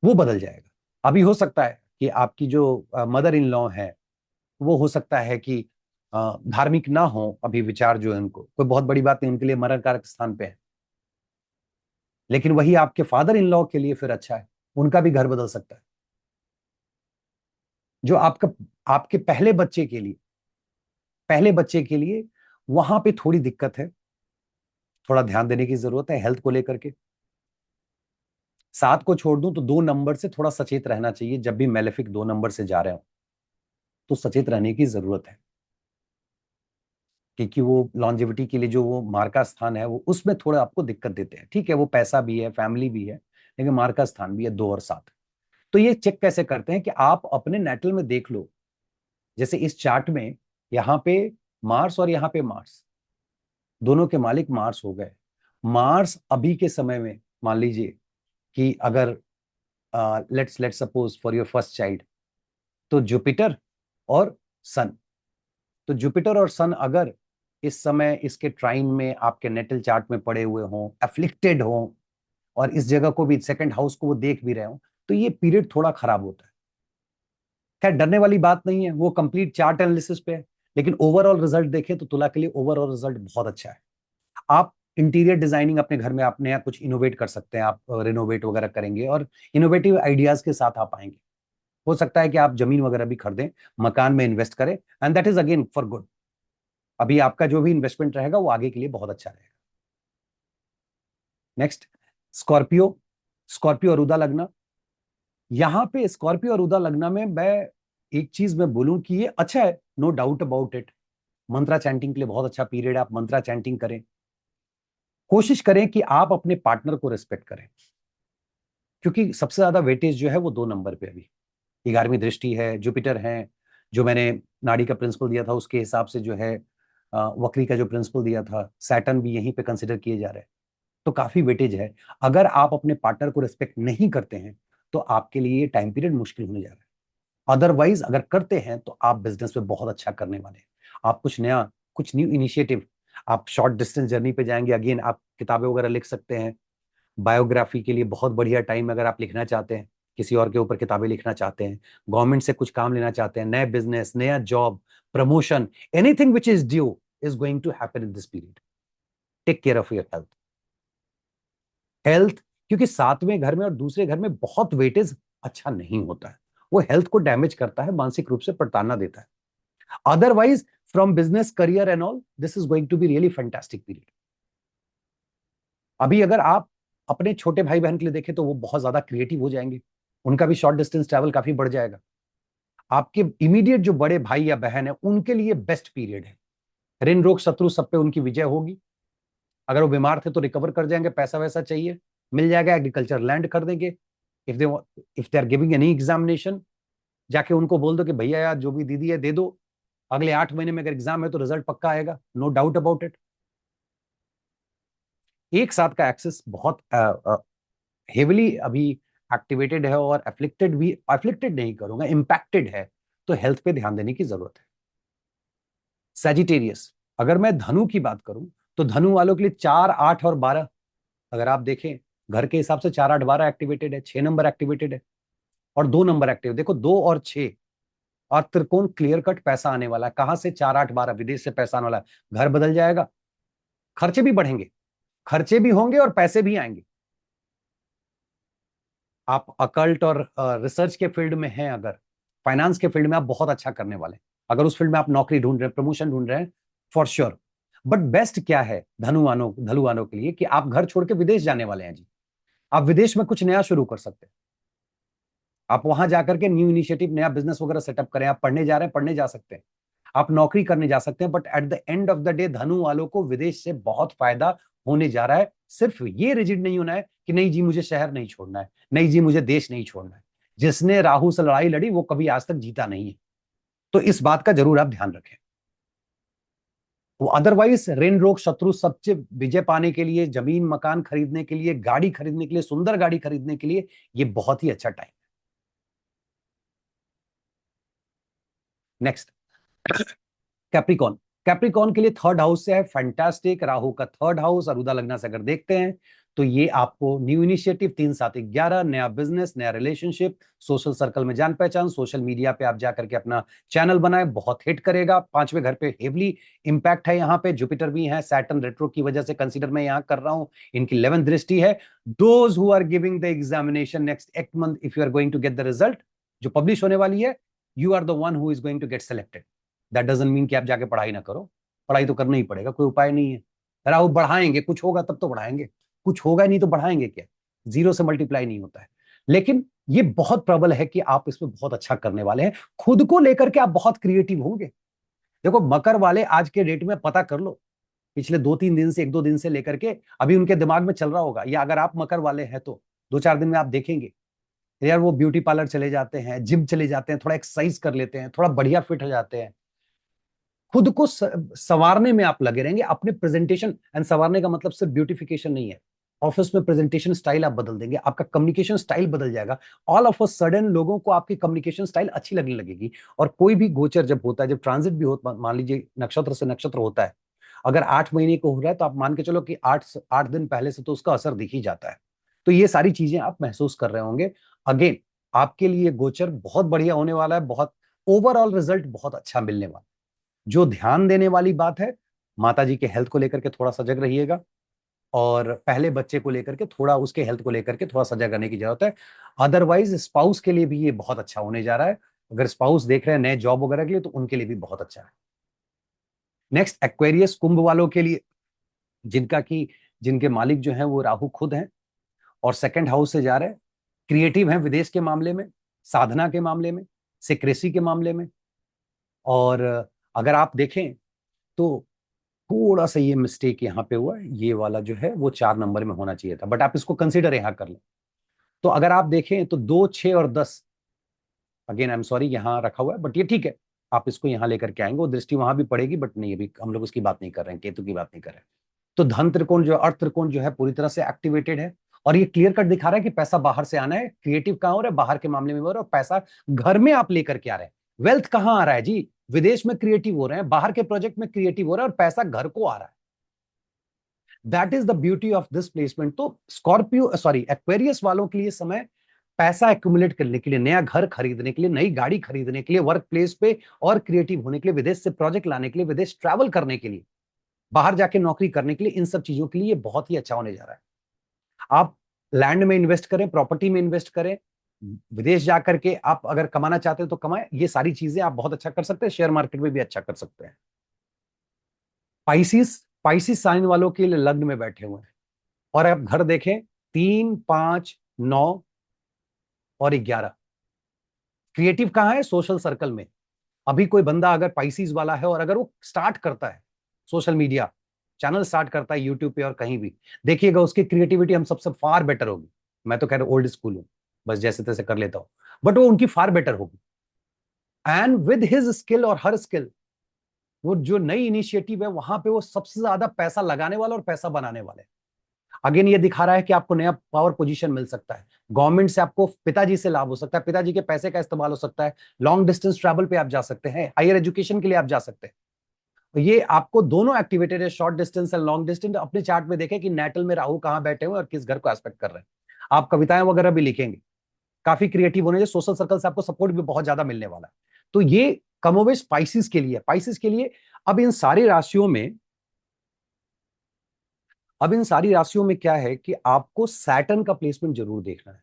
वो बदल जाएगा। अभी हो सकता है कि आपकी जो मदर इन लॉ है, वो हो सकता है कि धार्मिक ना हो, अभी विचार जो है उनको कोई बहुत बड़ी बात नहीं, उनके लिए मरण कारक स्थान पे है, लेकिन वही आपके फादर इन लॉ के लिए फिर अच्छा है, उनका भी घर बदल सकता है। जो आपका आपके पहले बच्चे के लिए वहां पे थोड़ी दिक्कत है, थोड़ा ध्यान देने की जरूरत है हेल्थ को लेकर के। 7 को छोड़ दूं तो 2 नंबर से थोड़ा सचेत रहना चाहिए, जब भी मेलेफिक 2 नंबर से जा रहे हो तो सचेत रहने की जरूरत है, क्योंकि वो लॉन्जेविटी के लिए जो वो मार्का स्थान है, वो उसमें थोड़ा आपको दिक्कत देते हैं। ठीक है, वो पैसा भी है, फैमिली भी है, लेकिन मार्का स्थान भी है 2 और 7। तो ये चेक कैसे करते हैं कि आप अपने नेटल में देख लो, जैसे इस चार्ट में यहाँ पे मार्स और यहाँ पे मार्स, दोनों के मालिक मार्स हो गए। मार्स अभी के समय में मान लीजिए कि अगर let's suppose for your first child, तो जुपिटर और सन, तो जुपिटर और सन अगर इस समय इसके ट्राइन में आपके नेटल चार्ट में पड़े हुए हों, एफ्लिक्टेड हों, और इस जगह को भी, 2nd हाउस को वो देख भी रहे हो, तो ये पीरियड थोड़ा खराब होता है। खैर डरने वाली बात नहीं है, वो कंप्लीट चार्ट एनालिसिस पे है, लेकिन ओवरऑल रिजल्ट देखें तो तुला के लिए ओवरऑल रिजल्ट बहुत अच्छा है। आप इंटीरियर डिजाइनिंग अपने घर में आप नया कुछ इनोवेट कर सकते हैं, आप रिनोवेट वगैरह करेंगे और इनोवेटिव आइडियाज के साथ आप आएंगे। हो सकता है कि आप जमीन वगैरह भी खरीदें, मकान में इन्वेस्ट करें, and that is again for good. अभी आपका जो भी इन्वेस्टमेंट रहेगा वो आगे के लिए बहुत अच्छा रहेगा। नेक्स्ट, स्कॉर्पियो, स्कॉर्पियो और उदा लगना। यहां पे स्कॉर्पियो और उदा लगना में मैं एक चीज मैं बोलूं कि ये अच्छा है, no doubt about it. Mantra chanting के लिए बहुत अच्छा पीरियड है, आप मंत्रा चैंटिंग करें। कोशिश करें कि आप अपने पार्टनर को रिस्पेक्ट करें, क्योंकि सबसे ज्यादा वेटेज जो है वो 2 नंबर पे अभी 11वीं दृष्टि है, जुपिटर है, जो मैंने नाड़ी का प्रिंसिपल दिया था उसके हिसाब से जो है वक्री का जो प्रिंसिपल दिया था, सैटर्न भी यहीं पे कंसिडर किए जा रहे हैं, तो काफी वेटेज है। अगर आप अपने पार्टनर को रिस्पेक्ट नहीं करते हैं तो आपके लिए ये टाइम पीरियड मुश्किल होने जा रहा है। अदरवाइज अगर करते हैं तो आप बिजनेस में बहुत अच्छा करने वाले हैं। आप कुछ नया, कुछ न्यू इनिशिएटिव, आप शॉर्ट डिस्टेंस जर्नी पे जाएंगे, अगेन आप किताबें वगैरह लिख सकते हैं। बायोग्राफी के लिए बहुत बढ़िया टाइम, अगर आप लिखना चाहते हैं, किसी और के ऊपर किताबें लिखना चाहते हैं, गवर्नमेंट से कुछ काम लेना चाहते हैं, नए बिजनेस, नया job, promotion, anything which is due is going to happen in this period. Take care of your health. Health, क्योंकि 7वें घर में और दूसरे घर में बहुत वेटेज अच्छा नहीं होता है, वो हेल्थ को डैमेज करता है, मानसिक रूप से प्रताड़ना देता है। Otherwise, from business career and all, this is going to be really fantastic period. अभी अगर आप अपने छोटे भाई बहन के लिए देखें तो वो बहुत ज्यादा क्रिएटिव हो जाएंगे, उनका भी शॉर्ट डिस्टेंस ट्रैवल काफी बढ़ जाएगा। आपके इमीडिएट जो बड़े भाई या बहन है उनके लिए बेस्ट पीरियड है। ऋण रोग शत्रु सब पे उनकी विजय होगी। अगर वो बीमार थे तो रिकवर कर जाएंगे, पैसा वैसा चाहिए मिल जाएगा, एग्रीकल्चर लैंड कर देंगे। If they are giving any examination, जाके उनको बोल दो कि भैया यार जो भी दीदी है दे दो, अगले 8 महीने में अगर एग्जाम है तो रिजल्ट पक्का आएगा, नो डाउट अबाउट इट। एक साथ का एक्सेस बहुत हेविली अभी एक्टिवेटेड है और अफ्लिक्टेड भी, अफ्लिक्टेड नहीं करूंगा, इंपैक्टेड है, तो हेल्थ पे ध्यान देने की जरूरत है। सैजिटेरियस, अगर मैं धनु की बात करूं तो धनु वालों के लिए 4, 8 और 12, अगर आप देखें घर के हिसाब से 4, 8, 12 एक्टिवेटेड है, 6 नंबर एक्टिवेटेड है और 2 नंबर एक्टिव। देखो 2 और 6 और त्रिकोण क्लियर कट पैसा आने वाला है। कहां से? 4, 8, 12 विदेश से पैसा आने वाला है, घर बदल जाएगा, खर्चे भी बढ़ेंगे, खर्चे भी होंगे और पैसे भी आएंगे। आप अकल्ट और रिसर्च के फील्ड में हैं, अगर फाइनेंस के फील्ड में, आप बहुत अच्छा करने वाले हैं। अगर उस फील्ड में आप नौकरी ढूंढ रहे हैं, प्रमोशन ढूंढ रहे हैं, फॉर श्योर। बट बेस्ट क्या है धनुवानों के लिए कि आप घर छोड़ के विदेश जाने वाले हैं जी। आप विदेश में कुछ नया शुरू कर सकते हैं, आप वहां जाकर के न्यू इनिशिएटिव, नया बिजनेस वगैरह सेटअप करें। आप पढ़ने जा रहे हैं, पढ़ने जा सकते हैं, आप नौकरी करने जा सकते हैं। But at the end of the day धनु वालों को विदेश से बहुत फायदा होने जा रहा है। सिर्फ ये रिजिड नहीं होना है कि नहीं जी मुझे शहर नहीं छोड़ना है, नहीं जी मुझे देश नहीं छोड़ना है। जिसने राहु से लड़ाई लड़ी वो कभी आज तक जीता नहीं है, तो इस बात का जरूर आप ध्यान रखें। वो अदरवाइज ऋण रोग शत्रु सबसे विजय पाने के लिए, जमीन मकान खरीदने के लिए, गाड़ी खरीदने के लिए, सुंदर गाड़ी खरीदने के लिए ये बहुत ही अच्छा टाइम। Next, Capricorn. कैप्रिकॉन के लिए थर्ड हाउस से है फैंटास्टिक, राहु का थर्ड हाउस। अरुदा लग्न से अगर देखते हैं तो ये आपको न्यू इनिशिएटिव, 3, 7, 11, नया बिजनेस, नया रिलेशनशिप, सोशल सर्कल में जान पहचान, सोशल मीडिया पे आप जाकर के अपना चैनल बनाए, बहुत हिट करेगा। 5वें घर पे हेवली इंपैक्ट है, यहाँ पे जुपिटर भी है, सैटर्न रेट्रो की वजह से कंसीडर मैं यहाँ कर रहा हूँ, इनकी 11th दृष्टि है। Those who are giving the examination next 8 month, if you are going to get the result जो पब्लिश होने वाली है, you are the one who is going to get selected. That doesn't mean कि आप जाके पढ़ाई ना करो, पढ़ाई तो करना ही पड़ेगा, कोई उपाय नहीं है। राहु बढ़ाएंगे, कुछ होगा तब तो बढ़ाएंगे, कुछ होगा नहीं तो बढ़ाएंगे क्या? जीरो से मल्टीप्लाई नहीं होता है। लेकिन ये बहुत प्रबल है कि आप इसमें बहुत अच्छा करने वाले हैं। खुद को लेकर के आप बहुत क्रिएटिव होंगे। देखो मकर वाले आज के डेट में पता कर लो, पिछले 2-3 दिन से, 1-2 दिन से लेकर के अभी उनके दिमाग में चल रहा होगा, या अगर आप मकर वाले हैं तो 2-4 दिन में आप देखेंगे यार वो ब्यूटी पार्लर चले जाते हैं, जिम चले जाते हैं, थोड़ा एक्सरसाइज कर लेते हैं, थोड़ा बढ़िया फिट हो जाते हैं। खुद को संवारने में आप लगे रहेंगे, अपने प्रेजेंटेशन, एंड संवारने का मतलब सिर्फ ब्यूटिफिकेशन नहीं है, ऑफिस में प्रेजेंटेशन स्टाइल आप बदल देंगे, आपका कम्युनिकेशन स्टाइल बदल जाएगा। ऑल ऑफ अ सडन लोगों को आपकी कम्युनिकेशन स्टाइल अच्छी लगने लगेगी। और कोई भी गोचर जब होता है, जब ट्रांजिट भी होता, मान लीजिए नक्षत्र से नक्षत्र होता है, अगर 8 महीने को हो रहा है तो आप मान के चलो कि 8 दिन पहले से तो उसका असर दिख ही जाता है। तो ये सारी चीजें आप महसूस कर रहे होंगे। अगेन आपके लिए गोचर बहुत बढ़िया होने वाला है, बहुत ओवरऑल रिजल्ट बहुत अच्छा मिलने वाला है। जो ध्यान देने वाली बात है, माता जी के हेल्थ को लेकर के थोड़ा सजग रहिएगा, और पहले बच्चे को लेकर के थोड़ा, उसके हेल्थ को लेकर के थोड़ा सजग रहने की जरूरत है। अदरवाइज स्पाउस के लिए भी ये बहुत अच्छा होने जा रहा है। अगर स्पाउस देख रहे हैं नए जॉब वगैरह के लिए तो उनके लिए भी बहुत अच्छा है। नेक्स्ट, एक्वेरियस कुंभ वालों के लिए, जिनके मालिक जो है वो राहु खुद हैं और सेकंड हाउस से जा रहे हैं, क्रिएटिव हैं विदेश के मामले में, साधना के मामले में, सिक्रेसी के मामले में। और अगर आप देखें तो थोड़ा सा ये मिस्टेक यहाँ पे हुआ है, ये वाला जो है वो 4 नंबर में होना चाहिए था, बट आप इसको कंसीडर यहाँ कर लें। तो अगर आप देखें तो 2, 6 और 10, अगेन आई एम सॉरी यहाँ रखा हुआ है, बट ये ठीक है, आप इसको यहाँ लेकर के आएंगे, वो दृष्टि वहां भी पड़ेगी, बट नहीं अभी हम लोग उसकी बात नहीं कर रहे हैं, केतु की बात नहीं कर रहे हैं। तो धन त्रिकोण जो, अर्थ त्रिकोण जो है पूरी तरह से एक्टिवेटेड है, और ये क्लियर कट दिखा रहा है कि पैसा बाहर से आना है। क्रिएटिव कहां हो रहा है? बाहर के मामले में हो रहा है, और पैसा घर में आप लेकर के आ रहे हैं। वेल्थ कहां आ रहा है जी? विदेश में क्रिएटिव हो रहे हैं, बाहर के प्रोजेक्ट में क्रिएटिव हो रहा है, और पैसा घर को आ रहा है। That is the beauty of this placement. तो स्कॉर्पियो, सॉरी, एक्वेरियस वालों के लिए समय पैसा एक्यूमुलेट करने के लिए, नया घर खरीदने के लिए, नई गाड़ी खरीदने के लिए, वर्क प्लेस पे और क्रिएटिव होने के लिए, विदेश से प्रोजेक्ट लाने के लिए, विदेश ट्रैवल करने के लिए, बाहर जाके नौकरी करने के लिए, इन सब चीजों के लिए बहुत ही अच्छा होने जा रहा है। आप लैंड में इन्वेस्ट करें, प्रॉपर्टी में इन्वेस्ट करें, विदेश जाकर के आप अगर कमाना चाहते हैं तो कमाएं, ये सारी चीजें आप बहुत अच्छा कर सकते हैं, शेयर मार्केट में भी अच्छा कर सकते हैं। पाइसिस, पाइसिस साइन वालों के लिए लग्न में बैठे हुए हैं, और आप घर देखें 3, 5, 9 और 11। क्रिएटिव कहाँ है? सोशल सर्कल में। अभी कोई बंदा अगर पाइसिस वाला है और अगर वो स्टार्ट करता है सोशल मीडिया चैनल, स्टार्ट करता है यूट्यूब पे और कहीं भी, देखिएगा उसकी क्रिएटिविटी हम सबसे फार बेटर होगी। मैं तो कह रहा हूं ओल्ड स्कूल हूं, बस जैसे तैसे कर लेता हूं, बट वो उनकी फार बेटर होगी। एंड विद हिज स्किल और हर स्किल, वो जो नई इनिशिएटिव है वहां पे वो सबसे ज्यादा पैसा लगाने वाला और पैसा बनाने वाले। अगेन ये दिखा रहा है कि आपको नया पावर पोजीशन मिल सकता है, गवर्नमेंट से आपको, पिताजी से लाभ हो सकता है, पिताजी के पैसे का इस्तेमाल हो सकता है, लॉन्ग डिस्टेंस ट्रैवल पे आप जा सकते हैं, हायर एजुकेशन के लिए आप जा सकते हैं। तो ये आपको दोनों एक्टिवेटेड है, short distance and long distance. अपने चार्ट में देखें कि नेटल में राहु कहां बैठे हुए और किस घर को एस्पेक्ट कर रहे हैं। आप कविताएं वगैरह भी लिखेंगे, काफी क्रिएटिव होने, सोशल सर्कल से आपको सपोर्ट भी बहुत ज्यादा मिलने वाला है। तो ये कमोवेश स्पाइसिस के लिए, स्पाइसिस के लिए। अब इन सारी राशियों में, अब इन सारी राशियों में क्या है कि आपको सैटर्न का प्लेसमेंट जरूर देखना है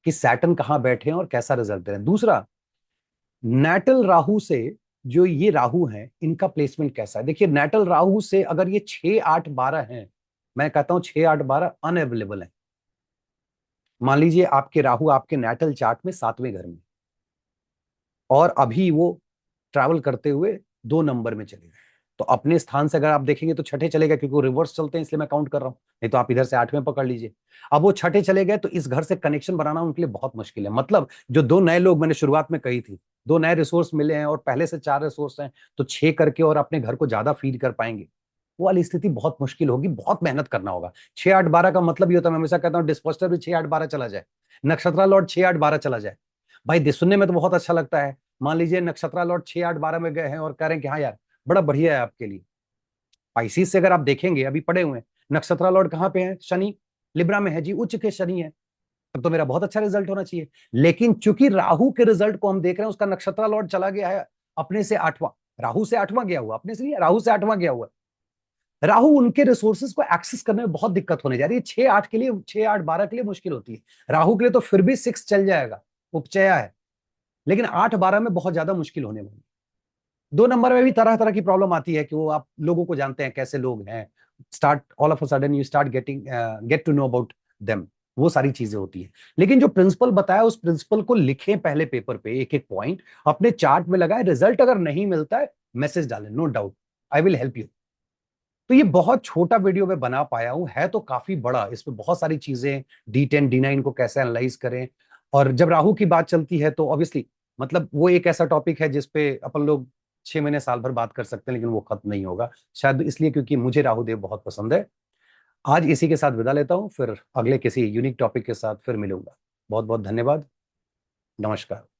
कि सैटर्न कहां बैठे हैं और कैसा रिजल्ट दे रहे हैं। दूसरा, नेटल राहु से, जो ये राहु हैं इनका प्लेसमेंट कैसा है। देखिए नेटल राहु से अगर ये 6, 8, 12 हैं, मैं कहता हूं 6, 8, 12 अनअवेलेबल है। मान लीजिए आपके राहु आपके नेटल चार्ट में 7वें घर में, और अभी वो ट्रैवल करते हुए 2 नंबर में चले गए, तो अपने स्थान से अगर आप देखेंगे तो छठे चले गए, क्योंकि वो रिवर्स चलते हैं इसलिए मैं काउंट कर रहा हूं, नहीं तो आप इधर से 8वें पकड़ लीजिए। अब वो छठे चले गए तो इस घर से कनेक्शन बनाना उनके लिए बहुत मुश्किल है। मतलब जो 2 नए लोग मैंने शुरुआत में कही थी, 2 नए रिसोर्स मिले हैं और पहले से 4 रिसोर्स हैं, तो 6 करके और अपने घर को ज्यादा फीड कर पाएंगे, वो वाली स्थिति बहुत मुश्किल होगी, बहुत मेहनत करना होगा। 6, 8, 12 का मतलब ये होता है, मैं हमेशा कहता हूँ डिस्पोस्टर भी 6, 8, 12 चला जाए, नक्षत्रा लॉर्ड 6, 8, 12 चला जाए, भाई सुनने में तो बहुत अच्छा लगता है। मान लीजिए नक्षत्रा लॉर्ड 6, 8, 12 में गए हैं और कह रहे हैं कि हाँ यार बड़ा बढ़िया है आपके लिए। पाइसिस से अगर आप देखेंगे अभी पड़े हुए हैं, नक्षत्रा लॉर्ड कहाँ पे है? शनि, लिब्रा में है जी, उच्च के शनि है, तब तो मेरा बहुत अच्छा रिजल्ट होना चाहिए। लेकिन चूंकि राहु के रिजल्ट को हम देख रहे हैं, उसका नक्षत्रा लॉर्ड चला गया है अपने से 8वां, राहु से 8वां गया हुआ, अपने से नहीं, राहु से 8वां गया हुआ। राहु उनके रिसोर्सेज को एक्सेस करने में बहुत दिक्कत होने जा रही है। 6, 8 के लिए, 6, 8, 12 के लिए मुश्किल होती है। राहु के लिए तो फिर भी 6 चल जाएगा, उपचया है, लेकिन 8, 12 में बहुत ज्यादा मुश्किल होने वाली। 2 नंबर में भी तरह तरह की प्रॉब्लम आती है कि वो आप लोगों को जानते हैं कैसे लोग हैं, start all of a sudden you start get to know about them, वो सारी चीजें होती हैं। लेकिन जो प्रिंसिपल बताया उस प्रिंसिपल को लिखें पहले पेपर पे, एक एक पॉइंट अपने चार्ट में लगाएं, रिजल्ट अगर नहीं मिलता है मैसेज डालें, no doubt I will help you. तो ये बहुत छोटा वीडियो में बना पाया हूं, है तो काफी बड़ा, इसमें बहुत सारी चीजें, D10 D9 को कैसे एनालाइज करें। और जब राहु की बात चलती है तो ऑब्वियसली मतलब वो एक ऐसा टॉपिक है जिसपे अपन लोग 6 महीने साल भर बात कर सकते हैं, लेकिन वो खत्म नहीं होगा, शायद इसलिए क्योंकि मुझे राहुदेव बहुत पसंद है। आज इसी के साथ विदा लेता हूं, फिर अगले किसी यूनिक टॉपिक के साथ फिर मिलूंगा। बहुत बहुत धन्यवाद, नमस्कार।